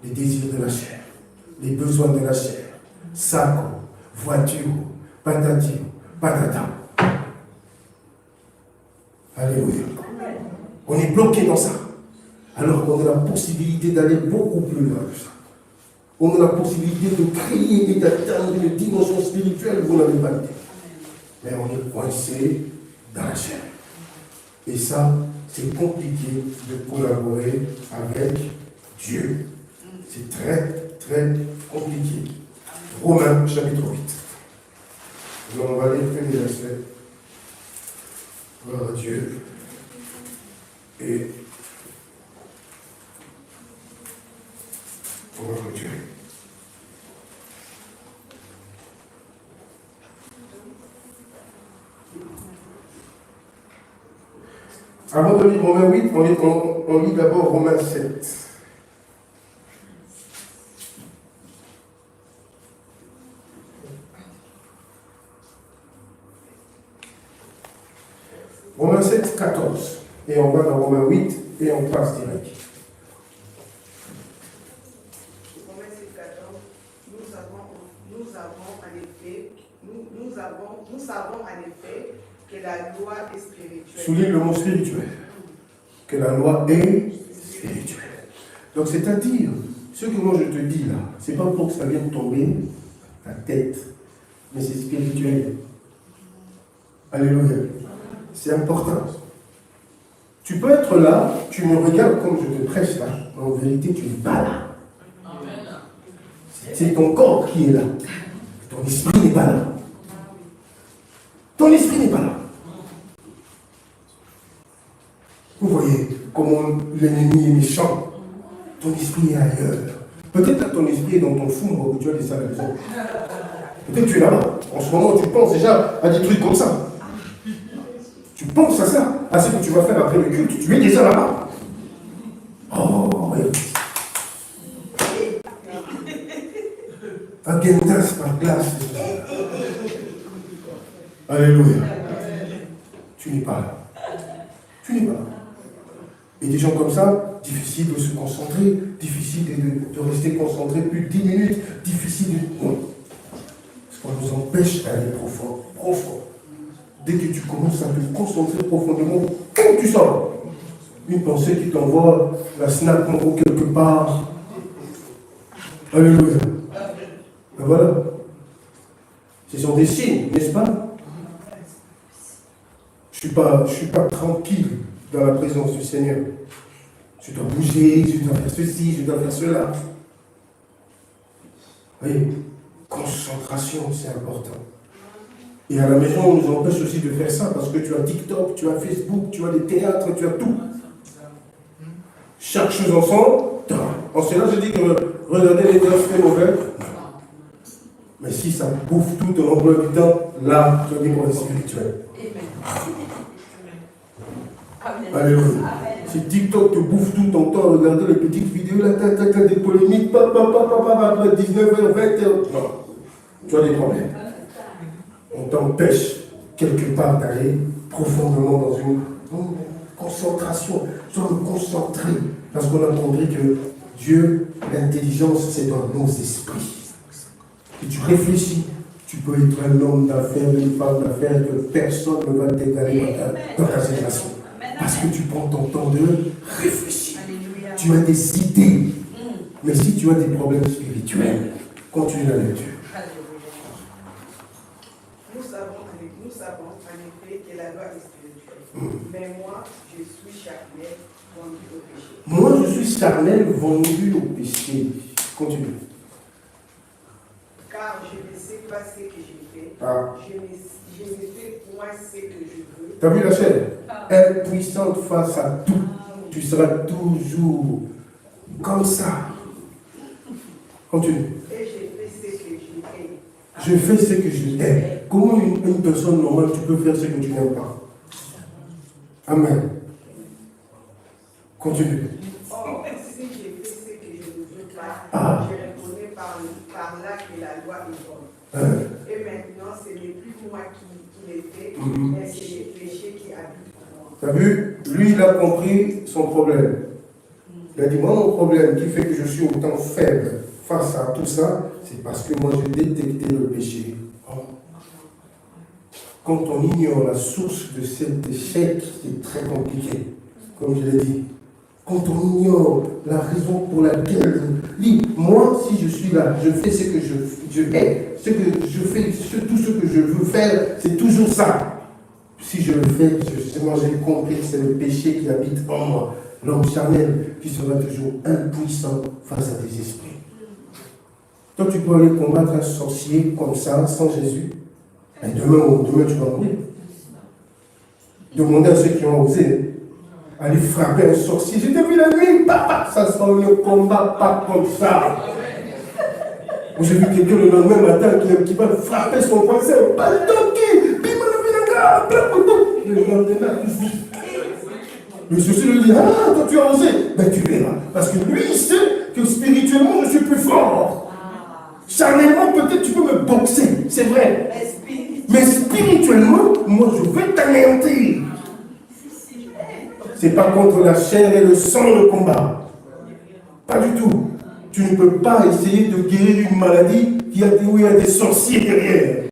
Speaker 1: Les désirs de la chair, les besoins de la chair, sac, voiture, patati, patata. Alléluia. On est bloqué dans ça. Alors qu'on a la possibilité d'aller beaucoup plus loin que ça. On a la possibilité de créer et d'atteindre une dimension spirituelle, vous n'avez pas idée. Mais on est coincé dans la chair. Et ça, c'est compliqué de collaborer avec Dieu. C'est très, très compliqué. Romains, chapitre 8. Alors, on va lire que les versets. Gloire à Dieu. Et on va continuer. Avant de lire Romains 8, on lit d'abord Romains 7. Romains 7, 14. Et on va dans Romains 8 et on passe direct.
Speaker 3: Romains 7, 14. Nous savons en effet que la loi est spirituelle.
Speaker 1: Souligne le mot spirituel. Que la loi est spirituelle. Donc c'est-à-dire, ce que moi je te dis là, c'est pas pour que ça vienne tomber ta tête, mais c'est spirituel. Alléluia. C'est important. Tu peux être là, tu me regardes comme je te prêche là, mais en vérité tu n'es pas là. C'est ton corps qui est là. Ton esprit n'est pas là. Ton esprit n'est pas là. Vous voyez comment l'ennemi est méchant. Ton esprit est ailleurs. Peut-être que ton esprit est dans ton fond où tu as laissé à la maison. Peut-être que tu es là-bas. En ce moment, tu penses déjà à des trucs comme ça. Tu penses à ça, à ce que tu vas faire après le culte. Tu es déjà là-bas. Oh, oui. Agendas par glace. Alléluia. Tu n'es pas là. Tu n'es pas là. Et des gens comme ça, difficile de se concentrer, difficile de rester concentré plus de 10 minutes, difficile de... Non. Parce qu'on nous empêche d'aller profond. Dès que tu commences à te concentrer profondément, tu sors. Une pensée qui t'envoie la snap en haut quelque part. Alléluia. Ben voilà. Ce sont des signes, n'est-ce pas? Je ne suis pas tranquille dans la présence du Seigneur. Je dois bouger, je dois faire ceci, je dois faire cela. Oui, concentration, c'est important. Et à la maison, on nous empêche aussi de faire ça parce que tu as TikTok, tu as Facebook, tu as les théâtres, tu as tout. Chaque chose ensemble, en cela, je dis que regarder les aspects mauvais. Mais si ça bouffe tout ton emploi du temps, là, tu as des problèmes spirituels. Alléluia. Si TikTok te bouffe tout ton temps à regarder les petites vidéos, là, des polémiques, 19h, 20h. Non, tu as des problèmes. On t'empêche quelque part d'aller profondément dans une concentration. Tu dois me concentrer. Parce qu'on a compris que Dieu, l'intelligence, c'est dans nos esprits. Et tu réfléchis. Tu peux être un homme d'affaires, une femme d'affaires, que personne ne va t'égaler dans ta génération. Parce que tu prends ton temps de réfléchir. Tu as des idées. Mais si tu as des problèmes spirituels, continue la lecture.
Speaker 3: Nous savons en effet que la loi est spirituelle. Mais moi, je suis charnel, vendu au péché.
Speaker 1: Moi, je suis charnel, vendu au péché. Continue.
Speaker 3: Car je ne sais pas ce que j'ai fait. Je ne fais point ce que je veux.
Speaker 1: Tu as vu la chaîne? Impuissante face à tout. Tu seras toujours comme ça. Continue.
Speaker 3: Et je fais ce que je hais.
Speaker 1: Je fais ce que je aime. Comment une personne normale, tu peux faire ce que tu n'aimes pas? Amen. Continue.
Speaker 3: Or, si je fais ce que je ne veux pas, je reconnais par là que la loi est bonne. Et maintenant, ce n'est plus moi qui l'ai fait, mais c'est le péché qui habite en moi.
Speaker 1: Tu as vu? Lui, il a compris son problème. Il a dit, moi, mon problème qui fait que je suis autant faible face à tout ça, c'est parce que moi, j'ai détecté le péché. Quand on ignore la source de cet échec, c'est très compliqué. Comme je l'ai dit, quand on ignore la raison pour laquelle, dis, moi, si je suis là, je fais ce que je hais, ce que je fais, tout ce que je veux faire, c'est toujours ça. Si je le fais, justement, j'ai compris, c'est le péché qui habite en moi, l'homme charnel qui sera toujours impuissant face à des esprits. Toi, tu peux aller combattre un sorcier comme ça, sans Jésus, et demain tu vas mourir. Demandez à ceux qui ont osé aller frapper un sorcier. Je t'ai vu la nuit, papa, ça sent le combat, pas comme ça. J'ai vu quelqu'un le lendemain matin qui va frapper son voisin, pas le toqué, le lendemain, le sorcier lui dit, ah, toi tu as osé. Ben tu verras, parce que lui il sait que spirituellement je suis plus fort. Charnellement, peut-être tu peux me boxer, c'est vrai. Mais spirituellement, moi je vais t'anéantir. C'est pas contre la chair et le sang le combat. Pas du tout. Tu ne peux pas essayer de guérir une maladie où il y a des sorciers derrière.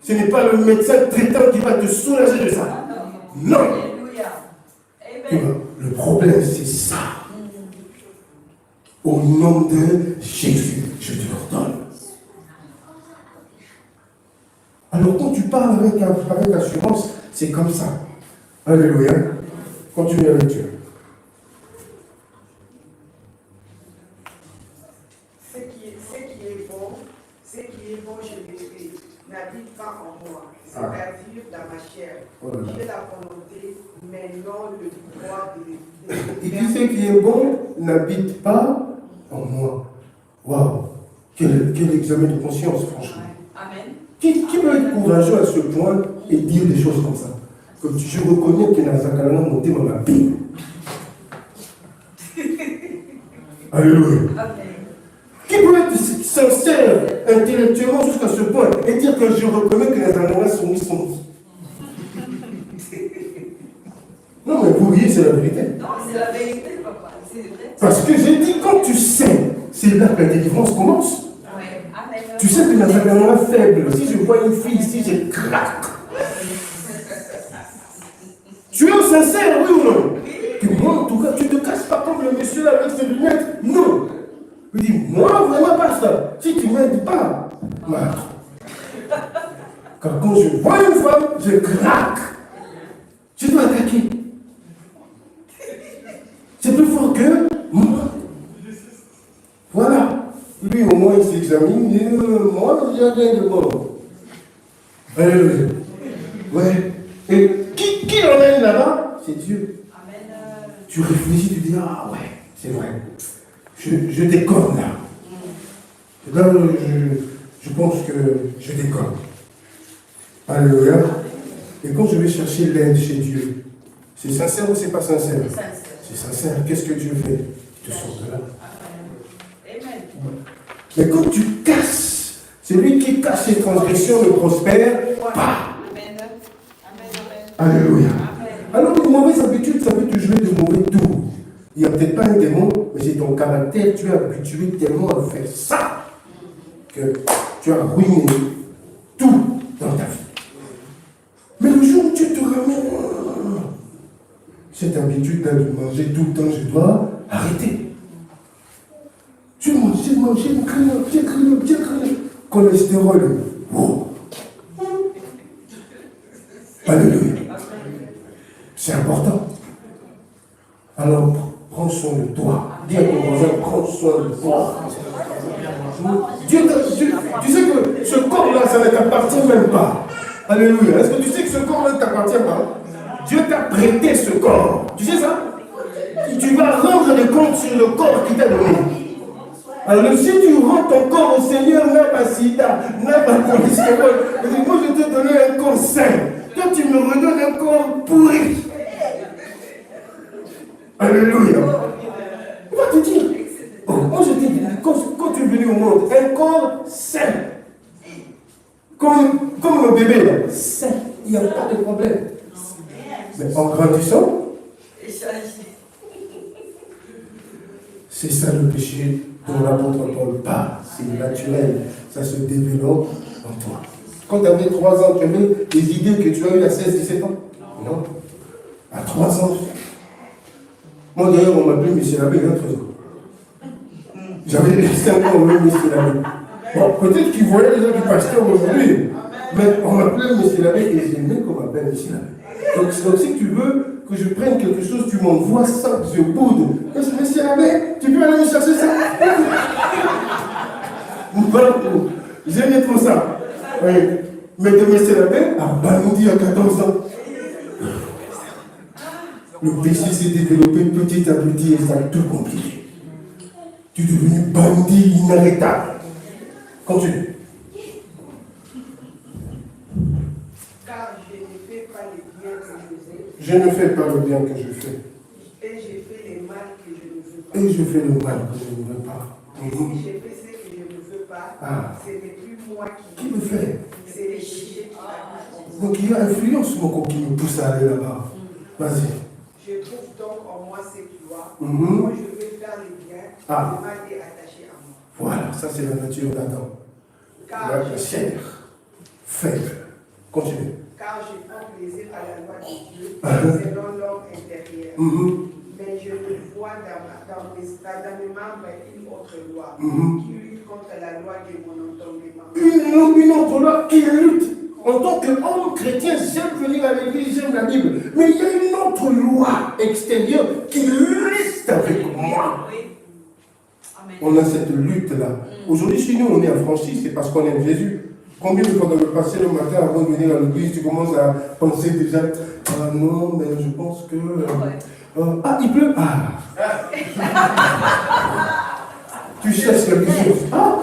Speaker 1: Ce n'est pas le médecin traitant qui va te soulager de ça. Non. Le problème, c'est ça. Au nom de Jésus, je te l'ordonne. Alors quand tu parles avec assurance, c'est comme ça. Alléluia. Continue avec Dieu.
Speaker 3: Ce qui est bon, je le fais, n'habite pas en moi, c'est-à-dire dans ma chair. J'ai la volonté, mais non le droit de
Speaker 1: Et puis ce qui est bon n'habite pas en moi. Waouh! Quel examen de conscience, franchement.
Speaker 3: Amen.
Speaker 1: Qui peut être courageux à ce point et dire des choses comme ça? Comme je reconnais que Nazakalana monté dans la Bible. Alléluia. Qui peut être sincère intellectuellement jusqu'à ce point et dire que je reconnais que Nazakalana sont mis son vie? Non, mais vous riez, c'est la vérité.
Speaker 3: Non, c'est la vérité, papa. C'est vrai.
Speaker 1: Parce que j'ai dit, quand tu sais, c'est là que la délivrance commence.
Speaker 3: Ouais. Amen.
Speaker 1: Tu sais que Nazakalana faible. Si je vois une fille ici, je craque. Tu es sincère, oui ou non? Que moi, en tout cas, tu ne te casses pas comme le monsieur là avec ses lunettes. Non. Je dis, moi, vraiment pas ça. Si tu ne m'aides pas, car quand je vois une femme, je craque. Je dois attaquer. C'est plus fort que moi. Voilà. Lui, au moins, il s'examine. Il dit, moi, j'ai rien de bon. Alléluia. Ouais. Et qui l'emmène là-bas? C'est Dieu. Amen. Tu réfléchis, tu dis, ah ouais, c'est vrai. Je déconne là. Là, je pense que je déconne. Alléluia. Et quand je vais chercher l'aide chez Dieu, c'est sincère ou c'est pas sincère? C'est sincère. Qu'est-ce que Dieu fait? Il te sort de là. Amen. Mais quand tu casses, celui qui casse ses transgressions ne prospère pas. Alléluia. Alors, une mauvaise habitude, ça peut te jouer de mauvais tours. Il n'y a peut-être pas un démon, mais c'est ton caractère. Tu es habitué tellement à faire ça que tu as ruiné tout dans ta vie. Mais le jour où tu te ramènes, cette habitude de manger tout le temps, je dois arrêter. Tu manges, cholestérol. Oh. Alléluia. C'est important. Alors, prends soin de toi. Dis à ton voisin, prends soin de toi. Tu sais que ce corps-là, ça ne t'appartient même pas. Alléluia. Est-ce que tu sais que ce corps-là ne t'appartient pas? Dieu t'a prêté ce corps. Tu sais ça? Tu vas rendre des comptes sur le corps qu'il t'a donné. Alors, si tu rends ton corps au Seigneur, n'a pas sida, n'a pas cholestérol, moi je te donné un corps sain. Toi, tu me redonnes un corps pourri. Alléluia. On va te dire. Oh, moi, je t'ai dit, quand tu es venu au monde, un corps sain. Comme le bébé, là. Sain. Il n'y a pas de problème. Mais en grandissant, c'est ça le péché dont l'apôtre Paul parle. C'est naturel. Ça se développe en toi. Quand tu avais 3 ans, tu avais des idées que tu as eues à 16-17 ans? Non. À 3 ans. Moi, d'ailleurs, on m'appelait M. Labbé, il y a 13 ans. J'avais 5 ans, on m'appelait M. Labbé. Bon, peut-être qu'ils voyaient les gens du pasteur aujourd'hui, mais on m'appelait M. Labbé et j'aimais qu'on m'appelle M. Labbé. Donc, si tu veux que je prenne quelque chose, tu m'envoies ça, je boude. M. Labbé, tu peux aller me chercher ça? Voilà, j'aimais trop ça. Oui. Mais de M. Labbé à Banoudi à 14 ans. Le péché s'est développé petit à petit et ça a tout compliqué. Tu es devenu bandit inarrêtable. Continue.
Speaker 3: Car je ne fais pas le bien que je fais.
Speaker 1: Je ne fais pas le bien que je fais.
Speaker 3: Et je fais le mal que je ne veux pas.
Speaker 1: Et je fais le mal que je ne veux pas.
Speaker 3: Et si je fais ce que je ne veux pas, ce n'est plus moi
Speaker 1: Qui le fait?
Speaker 3: c'est les péchés qui habitent en moi.
Speaker 1: Donc il y a influence mon qui me pousse à aller là-bas. Vas-y.
Speaker 3: Je trouve donc en moi cette loi.
Speaker 1: Mhm.
Speaker 3: Moi, je veux faire le bien. Le mal est attaché à moi.
Speaker 1: Voilà, ça c'est la nature d'Adam.
Speaker 3: Car
Speaker 1: La chair faible. Continue.
Speaker 3: Car je prends plaisir à la loi de Dieu, selon l'homme intérieur. Mais je le vois dans mes membres une autre loi qui lutte contre la loi de mon entendement.
Speaker 1: Une autre loi qui lutte. En tant qu'homme chrétien, j'aime venir à l'église, j'aime la Bible. Mais il y a une autre loi extérieure qui lutte avec moi. On a cette lutte-là. Aujourd'hui, chez nous, on est affranchis, c'est parce qu'on aime Jésus. Combien de fois dans le passé, le matin, avant de venir à l'église, tu commences à penser déjà, ah non, mais je pense que... ah, il pleut. Ah. Tu cherches quelque chose. Ah.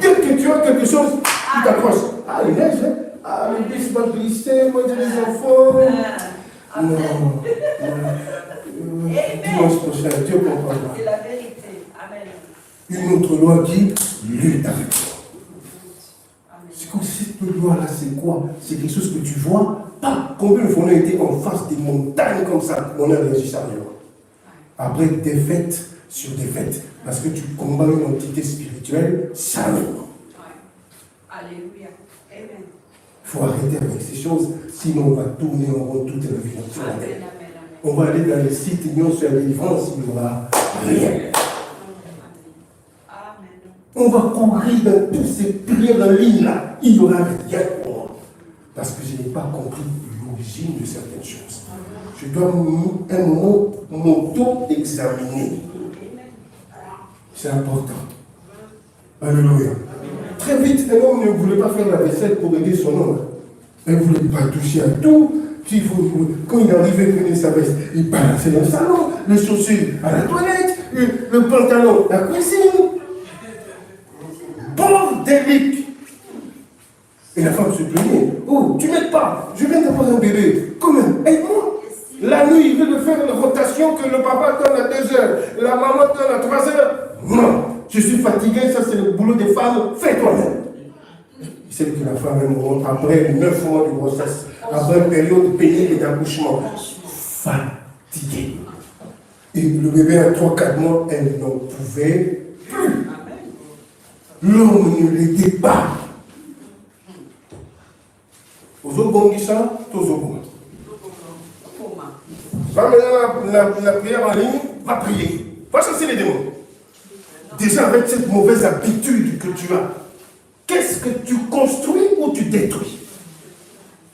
Speaker 1: Dès que tu as quelque chose, tu t'accroches. Ah, il neige, hein? Ah, le bus va glisser, moi j'ai les enfants. Non. Dimanche prochain, Dieu comprendra.
Speaker 4: C'est la vérité. Amen.
Speaker 1: Une autre loi qui lutte avec toi. C'est comme cette loi-là, c'est quoi? C'est quelque chose que tu vois pas. Combien de fois on a été en face des montagnes comme ça, on a réagi sérieusement. Après, défaite sur défaite. Parce que tu combats une entité spirituelle sérieusement.
Speaker 4: Alléluia. Amen.
Speaker 1: Il faut arrêter avec ces choses, sinon on va tourner en rond toute la vie.
Speaker 4: Amen.
Speaker 1: On va aller dans les sites unions sur la délivrance, il n'y aura rien. On va courir dans tous ces prières en ligne là, il n'y aura rien pour moi. Parce que je n'ai pas compris l'origine de certaines choses. Je dois un moment m'auto-examiner. C'est important. Alléluia. Très vite, un homme ne voulait pas faire la vaisselle pour aider son homme. Il ne voulait pas toucher à tout. Puis, quand il arrivait, il prenait sa veste, il balançait dans le salon, les chaussures à la toilette, le pantalon à la cuisine. Bordélique. Et la femme se plaignait. Oh, tu m'aides pas, je viens d'avoir un bébé. Comment? Aide-moi. La nuit, il veut faire une rotation que le papa donne à 2 heures, la maman donne à 3 heures. Non, je suis fatigué, ça c'est le boulot des femmes, fais toi-même. C'est que la femme, après 9 mois de grossesse, après une période pénible d'accouchement, fatiguée. Et le bébé à 3-4 mois, elle n'en pouvait plus. L'homme ne l'aidait pas. Aux autres bons ça, tous aux bons. Va maintenant la prière en ligne, va prier. Va chasser les démons. Déjà avec cette mauvaise habitude que tu as, qu'est-ce que tu construis ou tu détruis?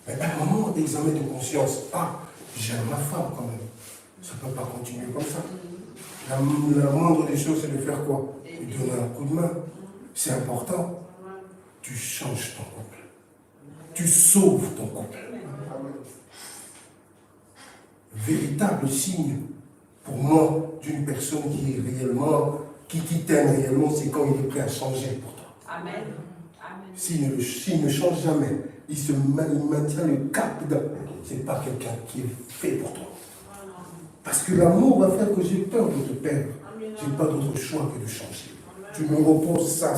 Speaker 1: Mais à un moment d'examen de conscience, ah, j'aime ma femme quand même. Ça ne peut pas continuer comme ça. La moindre des choses, c'est de faire quoi? De donner un coup de main. C'est important. Tu changes ton couple. Tu sauves ton couple. Véritable signe, pour moi, d'une personne qui est réellement, qui t'aime réellement, c'est quand il est prêt à changer pour toi.
Speaker 4: Amen.
Speaker 1: S'il ne change jamais, il maintient le cap. Ce n'est pas quelqu'un qui est fait pour toi. Parce que l'amour va faire que j'ai peur de te perdre. Je n'ai pas d'autre choix que de changer. Tu me reposes ça,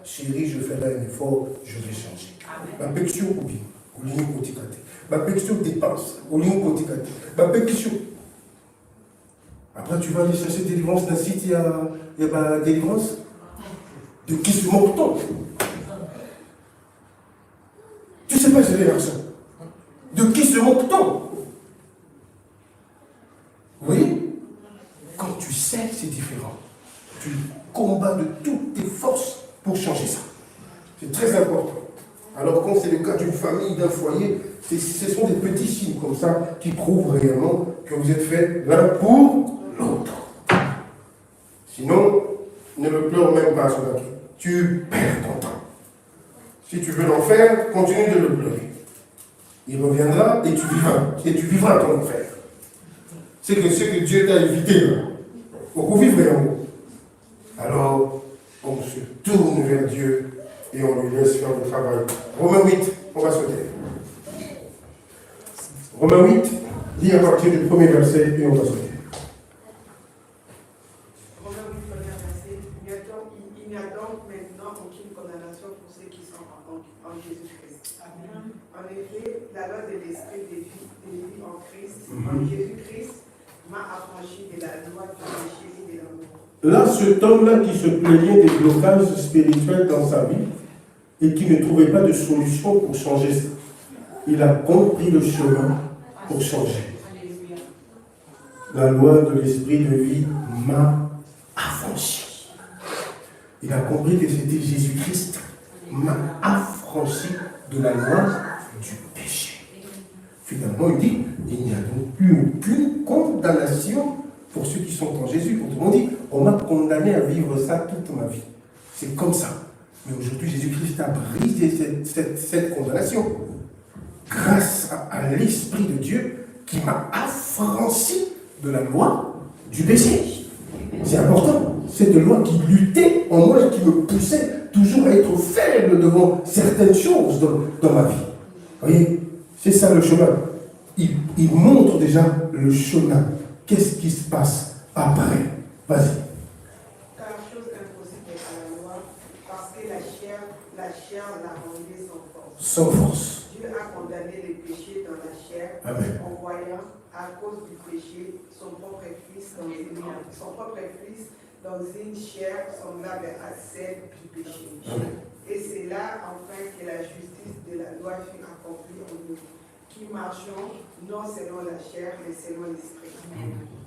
Speaker 1: chérie, je ferai un effort, je vais changer. Ma pétition ou bien, au ligne quotidienne. Ma pétition dépense, au ligne quotidienne. Ma pétition. Après, tu vas aller chercher délivrance dans le site, il y a délivrance. De qui se moque-t-on? Tu ne sais pas gérer l'argent. De qui se moque-t-on? Oui? sais que c'est différent. Tu combats de toutes tes forces pour changer ça. C'est très important. Alors quand c'est le cas d'une famille, d'un foyer, ce sont des petits signes comme ça qui prouvent réellement que vous êtes faits l'un pour l'autre. Sinon, ne le pleure même pas, cela. Tu perds ton temps. Si tu veux l'enfer, continue de le pleurer. Il reviendra et tu vivras ton enfer. C'est que ce que Dieu t'a évité, là, vous vivrez en haut. Alors, on se tourne vers Dieu et on lui laisse faire le travail. Romains 8, on va sauter. Romains 8, lis à partir du premier verset et on va sauter.
Speaker 3: Romains 8, premier verset. Il n'y a donc maintenant aucune condamnation pour ceux qui sont en Jésus-Christ. En effet, la loi de l'esprit de vie en Christ, en Jésus-Christ, m'a affranchi de la loi du péché et de la mort.
Speaker 1: Là, cet homme-là qui se plaignait des blocages spirituels dans sa vie et qui ne trouvait pas de solution pour changer ça, il a compris le chemin pour changer. La loi de l'esprit de vie m'a affranchi. Il a compris que c'était Jésus-Christ m'a affranchi de la loi du péché. Finalement, il dit, il n'y a donc plus aucune condamnation pour ceux qui sont en Jésus. Autrement dit, on m'a condamné à vivre ça toute ma vie. C'est comme ça. Mais aujourd'hui, Jésus-Christ a brisé cette condamnation grâce à l'Esprit de Dieu qui m'a affranchi de la loi du péché. C'est important. Cette loi qui luttait en moi et qui me poussait toujours à être faible devant certaines choses dans ma vie. Vous voyez, c'est ça le chemin. Il montre déjà le chemin. Qu'est-ce qui se passe après? Vas-y.
Speaker 3: Car chose impossible à la loi, parce que la chair l'a rendue sans force.
Speaker 1: Sans force.
Speaker 3: Dieu a condamné les péchés dans la chair.
Speaker 1: Amen.
Speaker 3: En voyant, à cause du péché, son propre fils dans une chair semblable à celle du péché.
Speaker 1: Amen.
Speaker 3: Et c'est là, enfin, que la justice de la loi fut accomplie en nous, qui marchons non selon la chair, mais selon l'esprit.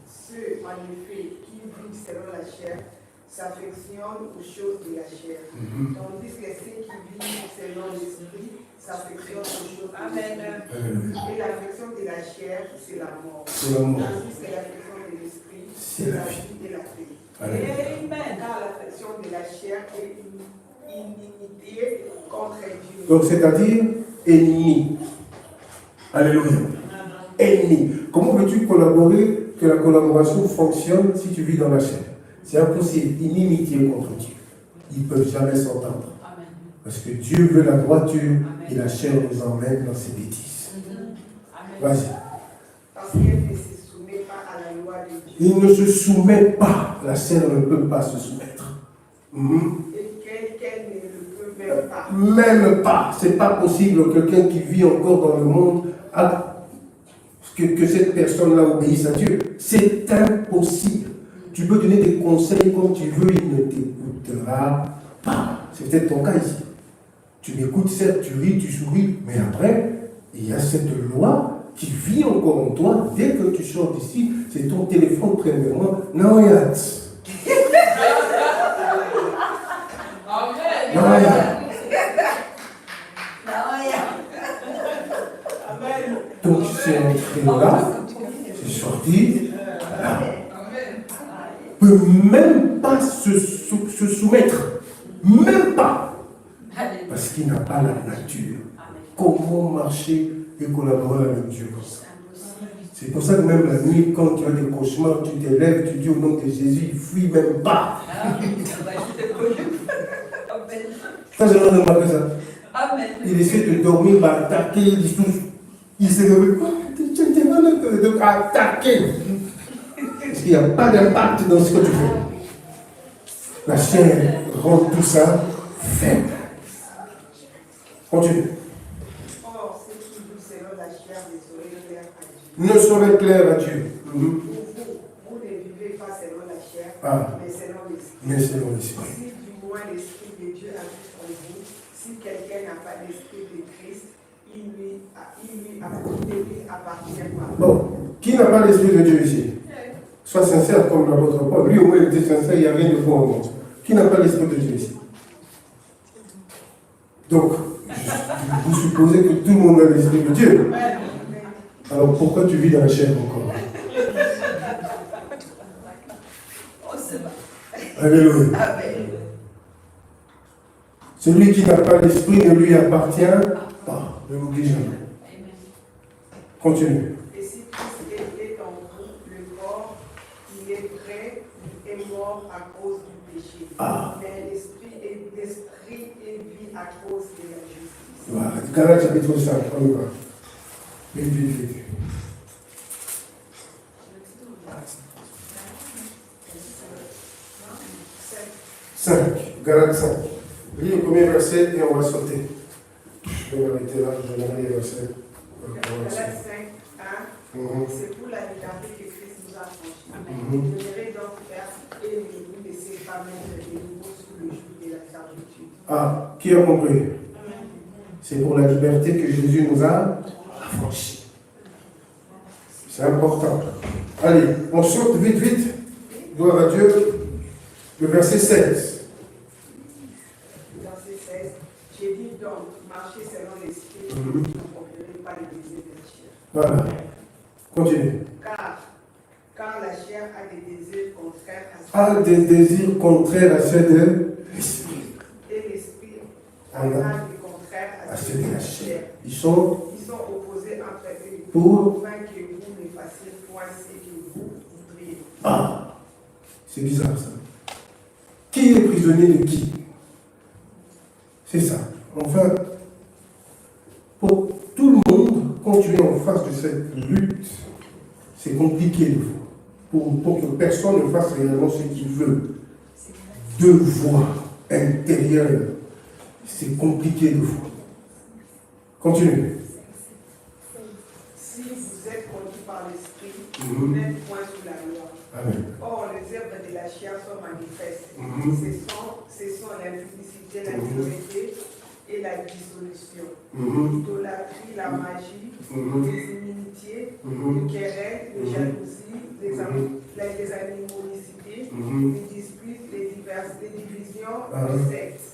Speaker 3: Ceux, en effet, qui vivent selon la chair, s'affectionnent aux choses de la chair. Tandis que ceux qui vivent selon l'esprit s'affectionnent aux choses de l'esprit. Et l'affection de la chair, c'est la mort.
Speaker 1: C'est la mort.
Speaker 3: Tandis que l'affection de l'esprit, c'est la vie et la paix.
Speaker 4: Amen.
Speaker 3: Car l'affection de la chair est une inimitié contre Dieu.
Speaker 1: Donc, c'est-à-dire ennemi. Alléluia. Ennemi. Comment veux-tu collaborer, que la collaboration fonctionne si tu vis dans la chair? C'est impossible. Inimitié contre Dieu. Ils ne peuvent jamais s'entendre. Parce que Dieu veut la droiture et la chair nous emmène dans ses bêtises. Vas-y.
Speaker 3: Parce qu'elle ne se soumet pas à la loi de Dieu.
Speaker 1: Il ne se soumet pas. La chair ne peut pas se soumettre.
Speaker 3: Et qu'elle ne le peut même pas.
Speaker 1: Même pas. C'est pas possible quelqu'un qui vit encore dans le monde que cette personne-là obéisse à Dieu. C'est impossible. Tu peux donner des conseils comme tu veux, il ne t'écoutera pas. C'est peut-être ton cas ici. Tu m'écoutes, certes, tu ris, tu souris, mais après, il y a cette loi qui vit encore en toi. Dès que tu sors d'ici, c'est ton téléphone premièrement. Non, il y a. Donc c'est entré là, c'est sorti là. Ne peut même pas se soumettre. Même pas. Parce qu'il n'a pas la nature. Comment marcher et collaborer avec Dieu comme ça? C'est pour ça que même la nuit, quand tu as des cauchemars, tu te lèves, tu dis au nom de Jésus, il fuit même pas. Ça, j'ai remarqué ça. Il essaie de dormir, va attaquer, il s'est levé. Tu es malade de attaquer. Parce qu'il n'y a pas d'impact dans ce que tu fais. La chair rend tout ça faible. Continue.
Speaker 3: Or, ceux qui vivent selon la chair
Speaker 1: Ne serait clair à Dieu.
Speaker 3: Vous ne vivez pas selon la chair, mais selon l'esprit.
Speaker 1: Mais selon l'esprit.
Speaker 3: Si du moins l'esprit de Dieu habite en vous, si quelqu'un n'a pas l'esprit de Christ, il lui appartient pas.
Speaker 1: Bon, qui n'a pas l'esprit de Dieu ici? Sois sincère comme l'apôtre Paul. Lui, au moins, il était sincère, il n'y a rien de faux en moi. Qui n'a pas l'Esprit de Dieu ici? Donc, vous supposez que tout le monde a l'Esprit de Dieu. Alors pourquoi tu vis dans la chair encore? Alléluia. Celui qui n'a pas l'Esprit ne lui appartient pas. Ne l'oublie jamais. Continue.
Speaker 3: Et si Christ est en vous, le corps, il est prêt, est mort à cause du péché. Mais l'esprit est vie à cause de la justice.
Speaker 1: Voilà. Galates chapitre 5, on y va. Vite, vite, vite. 5, Galates 5. Lis le premier verset et on va sauter. Je vais m'arrêter là, je vais lire les versets.
Speaker 3: Galates 5, 1, c'est pour la liberté que Christ nous a franchis. Demeurez donc fermes et ne laissez pas mettre de nouveau sous le joug de la servitude.
Speaker 1: Ah, qui a compris? C'est pour la liberté que Jésus nous a affranchis. C'est important. Allez, on saute vite, vite. Gloire à Dieu. Le verset 16.
Speaker 3: Verset 16. J'ai dit donc, marchez selon l'esprit, vous ne comprendrez pas les désirs de la chair.
Speaker 1: Voilà. Continue.
Speaker 3: Car la chair a des désirs contraires à
Speaker 1: A des désirs contraires à ceux de l'esprit.
Speaker 3: Et l'esprit a des contraires à ceux de la chair.
Speaker 1: Ils sont
Speaker 3: opposés entre eux
Speaker 1: pour
Speaker 3: afin que vous ne fassiez point ce que vous voudriez.
Speaker 1: Ah, c'est bizarre ça. Qui est prisonnier de qui? C'est ça. Enfin, pour tout le monde, quand tu es en face de cette lutte, c'est compliqué de fois. Pour que personne ne fasse réellement ce qu'il veut. Deux voix intérieures, c'est compliqué de fois. Continue.
Speaker 3: Si vous êtes conduits par l'esprit, vous n'êtes point sous la loi.
Speaker 1: Amen.
Speaker 3: Or, les œuvres de la chair sont manifestes. Ce sont l'impudicité, l'impureté et la dissolution. L'idolâtrie, la magie, les inimitiés, les querelles, les jalousies, les animosités, les disputes, les divisions, les sectes,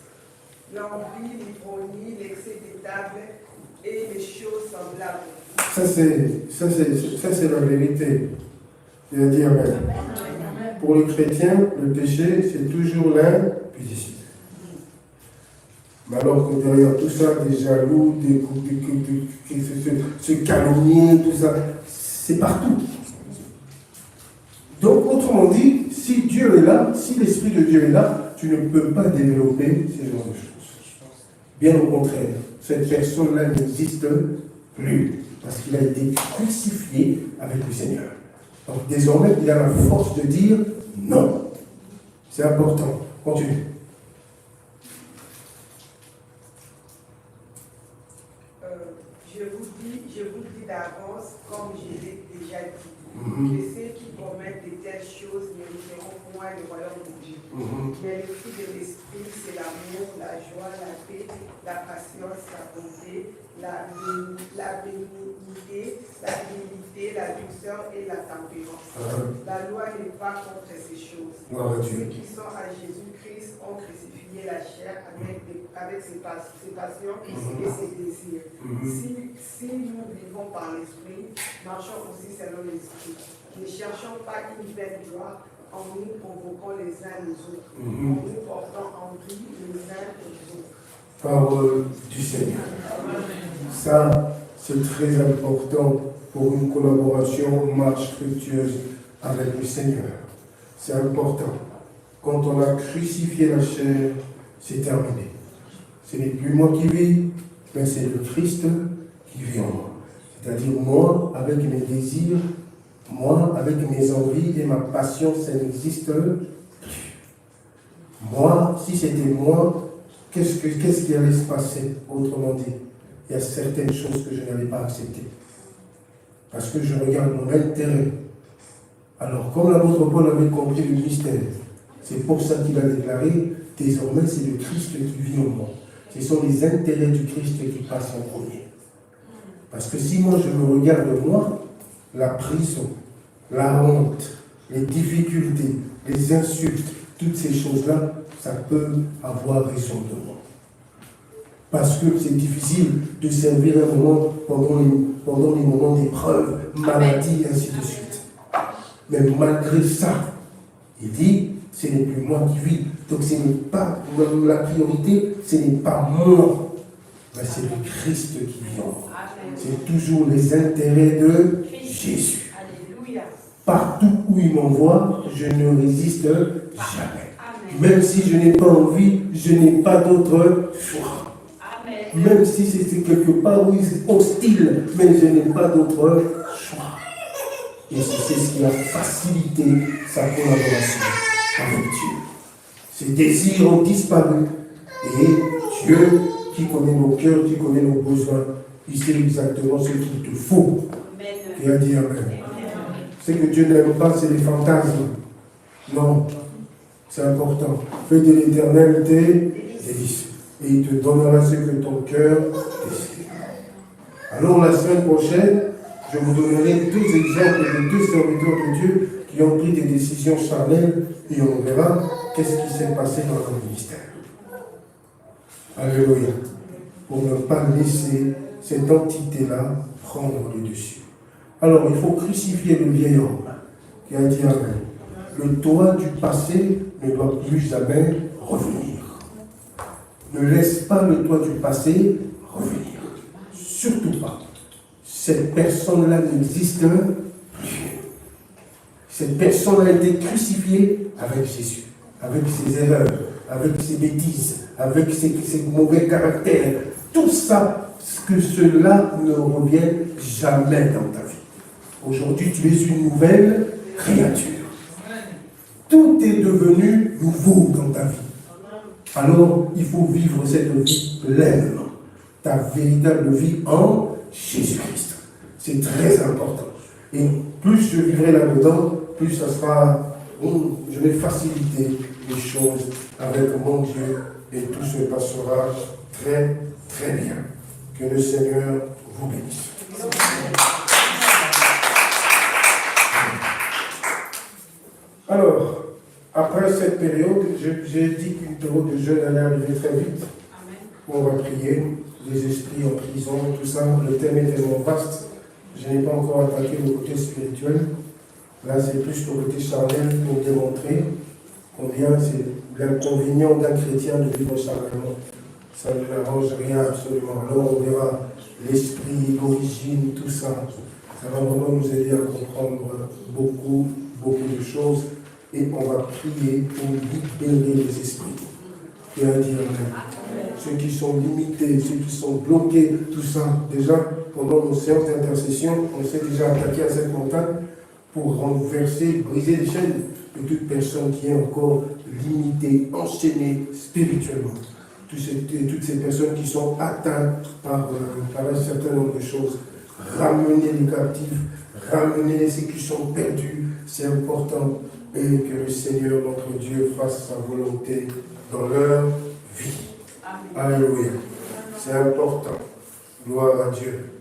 Speaker 3: l'envie, l'ironie, l'excès des tables et les choses semblables.
Speaker 1: Ça c'est la vérité. Il a dit Amen. Pour les chrétiens, le péché, c'est toujours l'impudicité. Mais alors que derrière tout ça, des jaloux, se calomnier, tout ça, c'est partout. Donc, autrement dit, si Dieu est là, si l'Esprit de Dieu est là, tu ne peux pas développer ce genre de choses. Bien au contraire, cette personne-là n'existe plus, parce qu'il a été crucifié avec le Seigneur. Donc désormais, il a la force de dire non. C'est important. Continue.
Speaker 3: Je vous dis d'avance, comme je l'ai déjà dit, que ceux qui promettent de telles choses n'hériteront point le royaume de Dieu. Mais le fruit de l'esprit, c'est l'amour, la joie, la paix, la patience, la bonté, la bénignité, la fidélité, la douceur et la tempérance. La loi n'est pas contre ces choses. Ceux qui sont à Jésus-Christ ont crucifié la chair avec ses passions et ses désirs. Si nous vivons par l'esprit, marchons aussi selon l'esprit. Ne cherchons pas une belle gloire en nous provoquant les uns les autres, en nous portant envie les uns aux autres.
Speaker 1: Parole du Seigneur. Ça, c'est très important pour une collaboration, une marche fructueuse avec le Seigneur. C'est important. Quand on a crucifié la chair, c'est terminé. Ce n'est plus moi qui vis, mais c'est le Christ qui vit en moi. C'est-à-dire moi, avec mes désirs, moi, avec mes envies et ma passion, ça n'existe plus. Moi, si c'était moi, qu'est-ce qui allait se passer? Autrement dit, il y a certaines choses que je n'allais pas accepter. Parce que je regarde mon intérêt. Alors, comme l'apôtre Paul avait compris le mystère, c'est pour ça qu'il a déclaré, désormais c'est le Christ qui vit en moi. Ce sont les intérêts du Christ qui passent en premier. Parce que si moi je me regarde moi, la prison, la honte, les difficultés, les insultes, toutes ces choses-là, ça peut avoir raison de moi. Parce que c'est difficile de servir un moment pendant les moments d'épreuve, maladie, et ainsi de suite. Mais malgré ça, il dit, ce n'est plus moi qui vis. Donc ce n'est pas la priorité, ce n'est pas moi, mais c'est le Christ qui vit en moi. C'est toujours les intérêts de Jésus.
Speaker 4: Alléluia.
Speaker 1: Partout où il m'envoie, je ne résiste jamais. Même si je n'ai pas envie, je n'ai pas d'autre choix. Même si c'est quelque part où c'est hostile, mais je n'ai pas d'autre choix. Et c'est ce qui a facilité sa collaboration avec Dieu. Ses désirs ont disparu. Et Dieu, qui connaît nos cœurs, qui connaît nos besoins, il sait exactement ce qu'il te faut. Et a dit Amen. Ce que Dieu n'aime pas, c'est les fantasmes. Non, c'est important. Fais de l'Éternel tes délices. Et il te donnera ce que ton cœur désire. Alors la semaine prochaine, je vous donnerai 2 exemples de 2 serviteurs de Dieu qui ont pris des décisions charnelles et on verra qu'est-ce qui s'est passé dans leur ministère. Alléluia. Pour ne pas laisser cette entité-là prendre le dessus. Alors il faut crucifier le vieil homme qui a dit Amen. Le toi du passé ne doit plus jamais revenir. Ne laisse pas le toi du passé revenir. Surtout pas. Cette personne-là n'existe plus. Cette personne a été crucifiée avec Jésus, avec ses erreurs, avec ses bêtises, avec ses mauvais caractères. Tout ça, que cela ne revienne jamais dans ta vie. Aujourd'hui, tu es une nouvelle créature. Tout est devenu nouveau dans ta vie. Alors, il faut vivre cette vie pleinement. Ta véritable vie en Jésus-Christ. C'est très important. Et plus je vivrai là-dedans, plus ça sera, je vais faciliter les choses avec mon Dieu et tout se passera très, très bien. Que le Seigneur vous bénisse. Alors, après cette période, j'ai dit qu'une période de jeûne allait arriver très vite. On va prier, les esprits en prison, tout ça. Le thème est tellement vaste. Je n'ai pas encore attaqué le côté spirituel. Là, c'est plus le côté charnel pour démontrer combien c'est l'inconvénient d'un chrétien de vivre charnellement. Ça ne l'arrange rien absolument. Alors, on verra l'esprit, l'origine, tout ça. Ça va vraiment nous aider à comprendre beaucoup de choses. Et on va prier pour libérer les esprits. Et à dire Amen. Ceux qui sont limités, ceux qui sont bloqués, tout ça. Déjà, pendant nos séances d'intercession, on s'est déjà attaqué à cette montagne pour renverser, briser les chaînes de toute personne qui est encore limitée, enchaînée spirituellement. Toutes ces personnes qui sont atteintes par un certain nombre de choses. Ramener les captifs, ramener ceux qui sont perdus, c'est important. Et que le Seigneur, notre Dieu, fasse sa volonté dans leur vie. Amen. Alléluia. C'est important. Gloire à Dieu.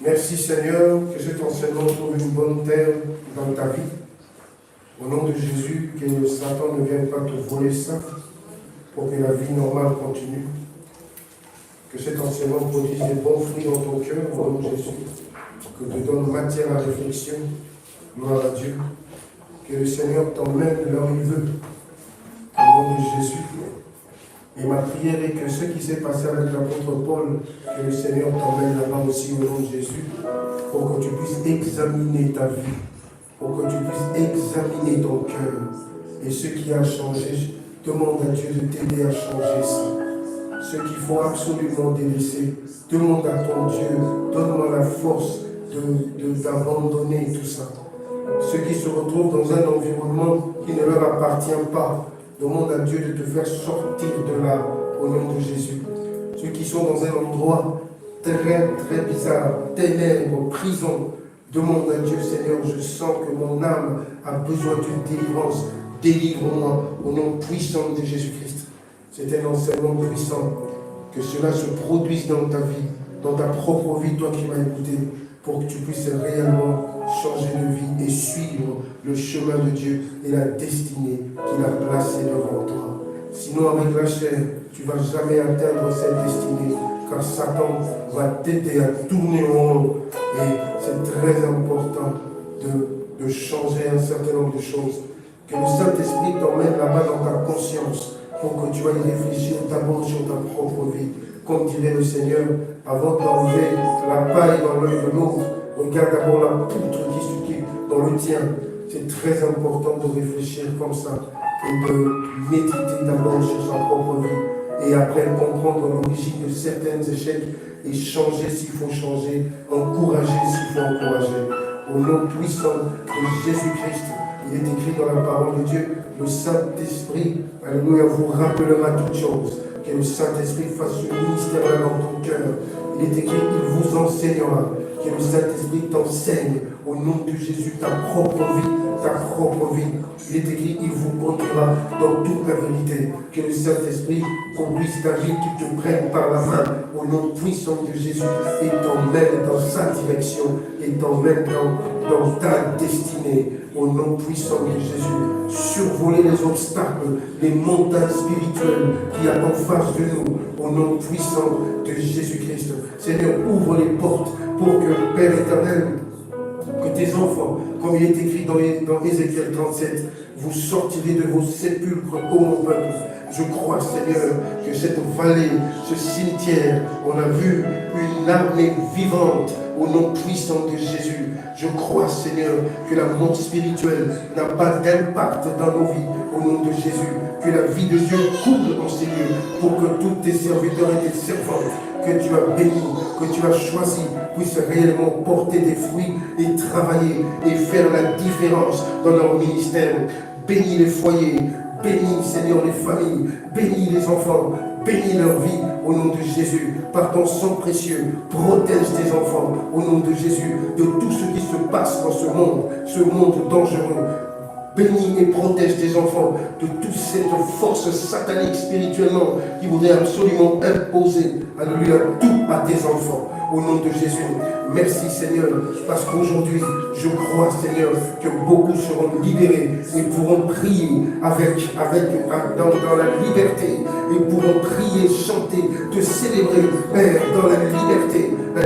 Speaker 1: Merci Seigneur, que cet enseignement trouve une bonne terre dans ta vie. Au nom de Jésus, que Satan ne vienne pas te voler ça, pour que la vie normale continue. Que cet enseignement produise des bons fruits dans ton cœur, au nom de Jésus. Que te donne matière à réflexion. Gloire à Dieu. Que le Seigneur t'emmène là où il veut. Au nom de Jésus. Et ma prière est que ce qui s'est passé avec l'apôtre Paul, que le Seigneur t'emmène là-bas aussi au nom de Jésus, pour que tu puisses examiner ta vie, pour que tu puisses examiner ton cœur. Et ce qui a changé, demande à Dieu de t'aider à changer ça. Ce qu'il faut absolument délaisser, demande à ton Dieu, donne-moi la force d'abandonner tout ça. Ceux qui se retrouvent dans un environnement qui ne leur appartient pas, demande à Dieu de te faire sortir de là, au nom de Jésus. Ceux qui sont dans un endroit très, très bizarre, ténèbres, prison, demande à Dieu, Seigneur, je sens que mon âme a besoin d'une délivrance. Délivre-moi au nom puissant de Jésus-Christ. C'est un enseignement puissant. Que cela se produise dans ta vie, dans ta propre vie, toi qui m'as écouté, pour que tu puisses réellement changer de vie et suivre le chemin de Dieu et la destinée qu'il a placée devant toi. Sinon, avec la chair, tu ne vas jamais atteindre cette destinée, car Satan va t'aider à tourner en rond. Et c'est très important de changer un certain nombre de choses. Que le Saint-Esprit t'emmène là-bas dans ta conscience pour que tu ailles réfléchir d'abord sur ta propre vie. Comme dirait le Seigneur, avant d'enlever la paille dans l'œil de l'autre, regarde d'abord la poutre qui est dans le tien. C'est très important de réfléchir comme ça et de méditer d'abord sur sa propre vie et après comprendre l'origine de certains échecs et changer s'il faut changer, encourager s'il faut encourager. Au nom puissant de Jésus-Christ, il est écrit dans la parole de Dieu, le Saint-Esprit, alléluia, vous rappellera toutes choses. Que le Saint-Esprit fasse ce ministère-là dans ton cœur. Il est écrit, il vous enseignera. Que le Saint-Esprit t'enseigne au nom de Jésus ta propre vie, ta propre vie. Il est écrit, il vous conduira dans toute la vérité. Que le Saint-Esprit conduise ta vie, qu'il te prenne par la main au nom puissant de Jésus et t'emmène dans sa direction et t'emmène dans ta destinée. Au nom puissant de Jésus, survoler les obstacles, les montagnes spirituelles qu'il y a en face de nous. Au nom puissant de Jésus-Christ. Seigneur, ouvre les portes pour que, Père éternel, que tes enfants, comme il est écrit dans Ézéchiel 37, vous sortirez de vos sépulcres, ô mon peuple. Je crois, Seigneur, que cette vallée, ce cimetière, on a vu une armée vivante au nom puissant de Jésus. Je crois, Seigneur, que la mort spirituelle n'a pas d'impact dans nos vies au nom de Jésus. Que la vie de Dieu coule en ces lieux pour que tous tes serviteurs et tes servantes que tu as bénis, que tu as choisis, puissent réellement porter des fruits et travailler et faire la différence dans leur ministère. Bénis les foyers, bénis, Seigneur, les familles, bénis les enfants, bénis leur vie au nom de Jésus. Par ton sang précieux, protège tes enfants au nom de Jésus de tout ce qui se passe dans ce monde dangereux. Bénis et protège tes enfants de toute cette force satanique spirituellement qui voudrait absolument imposer, alléluia, tout à tes enfants. Au nom de Jésus, merci Seigneur, parce qu'aujourd'hui, je crois Seigneur que beaucoup seront libérés et pourront prier dans la liberté, et pourront prier, chanter, te célébrer, Père, dans la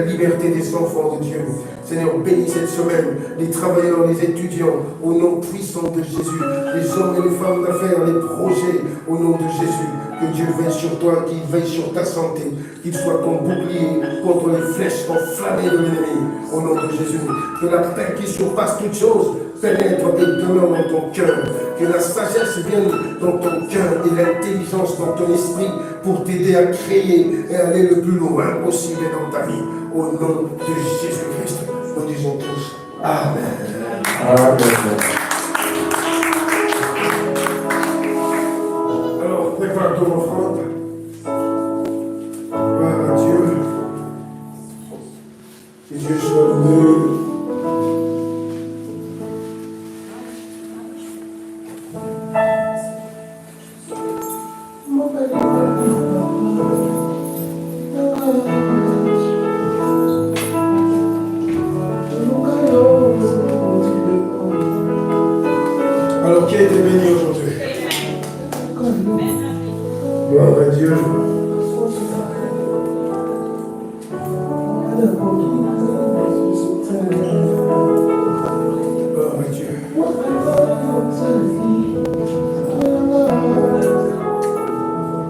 Speaker 1: liberté des enfants de Dieu. Seigneur, bénis cette semaine les travailleurs, les étudiants, au nom puissant de Jésus, les hommes et les femmes d'affaires, les projets, au nom de Jésus. Que Dieu veille sur toi, qu'il veille sur ta santé, qu'il soit ton bouclier contre les flèches enflammées de l'ennemi, au nom de Jésus. Que la paix qui surpasse toutes choses pénètre et demeure dans ton cœur. Que la sagesse vienne dans ton cœur et l'intelligence dans ton esprit pour t'aider à créer et aller le plus loin possible dans ta vie. Au nom de Jésus-Christ, nous disons tous Amen. Amen. Alors, prépare ton offrande. Gloire à Dieu. Que Dieu soit loué. Alors, qui a été béni aujourd'hui? Gloire à Dieu.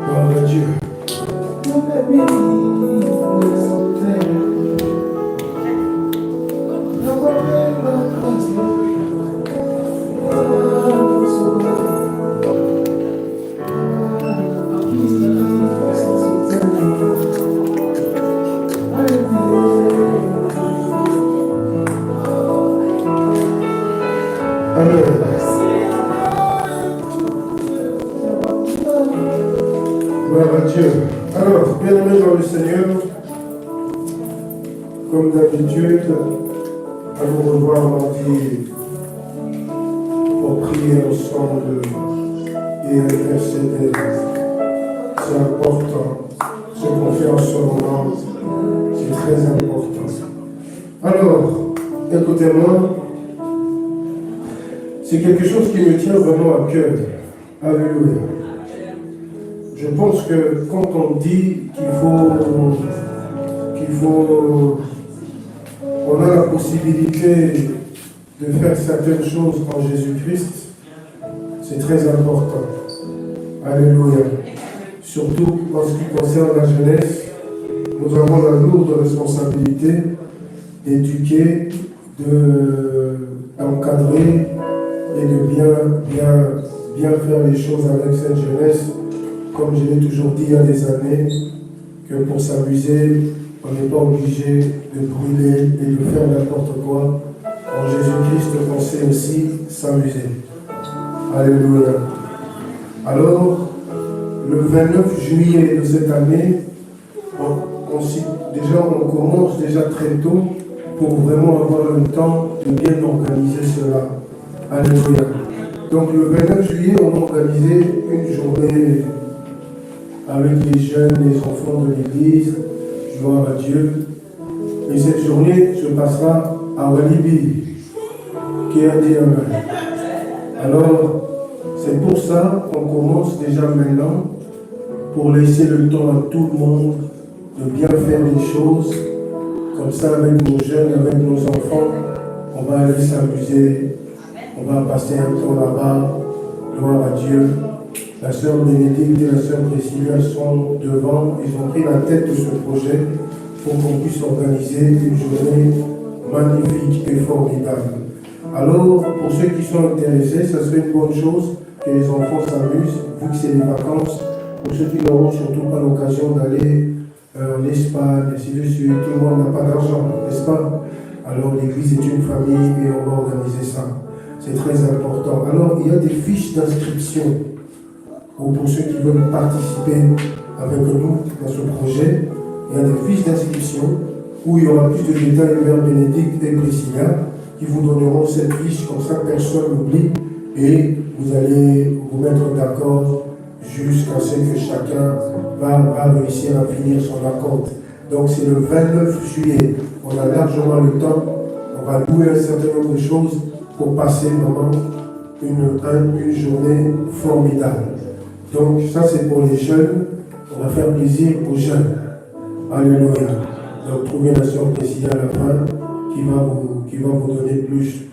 Speaker 1: Gloire à Dieu. Gloire à Dieu. Amen. Gloire à Dieu. Alors, bien-aimés dans le Seigneur, comme d'habitude, à vous revoir mardi pour prier ensemble et intercéder. C'est important. Ce qu'on fait en ce moment, c'est très important. Alors, écoutez-moi, c'est quelque chose qui me tient vraiment à cœur. Alléluia. Je pense que quand on dit on a la possibilité de faire certaines choses en Jésus-Christ, c'est très important. Alléluia. Surtout en ce qui concerne la jeunesse, nous avons la lourde responsabilité d'éduquer, d'encadrer et de bien faire les choses avec cette jeunesse. Comme je l'ai toujours dit il y a des années, que pour s'amuser, on n'est pas obligé de brûler et de faire n'importe quoi. En Jésus-Christ, on sait aussi s'amuser. Alléluia. Alors, le 29 juillet de cette année, on commence déjà très tôt pour vraiment avoir le temps de bien organiser cela. Alléluia. Donc le 29 juillet, on a organisé une journée avec les jeunes, les enfants de l'église, gloire à Dieu. Et cette journée se passera à Walibi, qui a dit Amen. Alors, c'est pour ça qu'on commence déjà maintenant, pour laisser le temps à tout le monde de bien faire les choses. Comme ça, avec nos jeunes, avec nos enfants, on va aller s'amuser. On va passer un temps là-bas. Gloire à Dieu. La sœur Bénédicte et la sœur Priscilla sont devant. Ils ont pris la tête de ce projet pour qu'on puisse organiser une journée magnifique et formidable. Alors, pour ceux qui sont intéressés, ça serait une bonne chose que les enfants s'amusent, vu que c'est les vacances. Pour ceux qui n'auront surtout pas l'occasion d'aller en Espagne, ainsi de suite, tout le monde n'a pas d'argent, n'est-ce pas? Alors l'église est une famille et on va organiser ça. C'est très important. Alors il y a des fiches d'inscription pour ceux qui veulent participer avec nous dans ce projet. Il y a des fiches d'inscription où il y aura plus de détails, Mère Bénédicte et Priscilla, qui vous donneront cette fiche, comme ça personne n'oublie, et vous allez vous mettre d'accord jusqu'à ce que chacun va réussir à finir son acompte. Donc c'est le 29 juillet. On a largement le temps. On va louer un certain nombre de choses pour passer vraiment une journée formidable. Donc ça c'est pour les jeunes. On va faire plaisir aux jeunes. Alléluia. Donc trouvez la sœur Priscilla à la fin qui va vous donner plus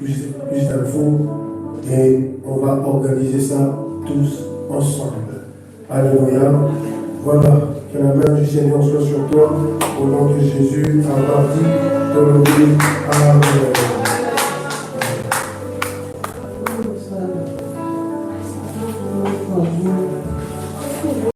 Speaker 1: d'infos. Et on va organiser ça tous ensemble. Alléluia. Voilà. Que la main du Seigneur soit sur toi. Au nom de Jésus. À partir de l'aujourd'hui. Amen.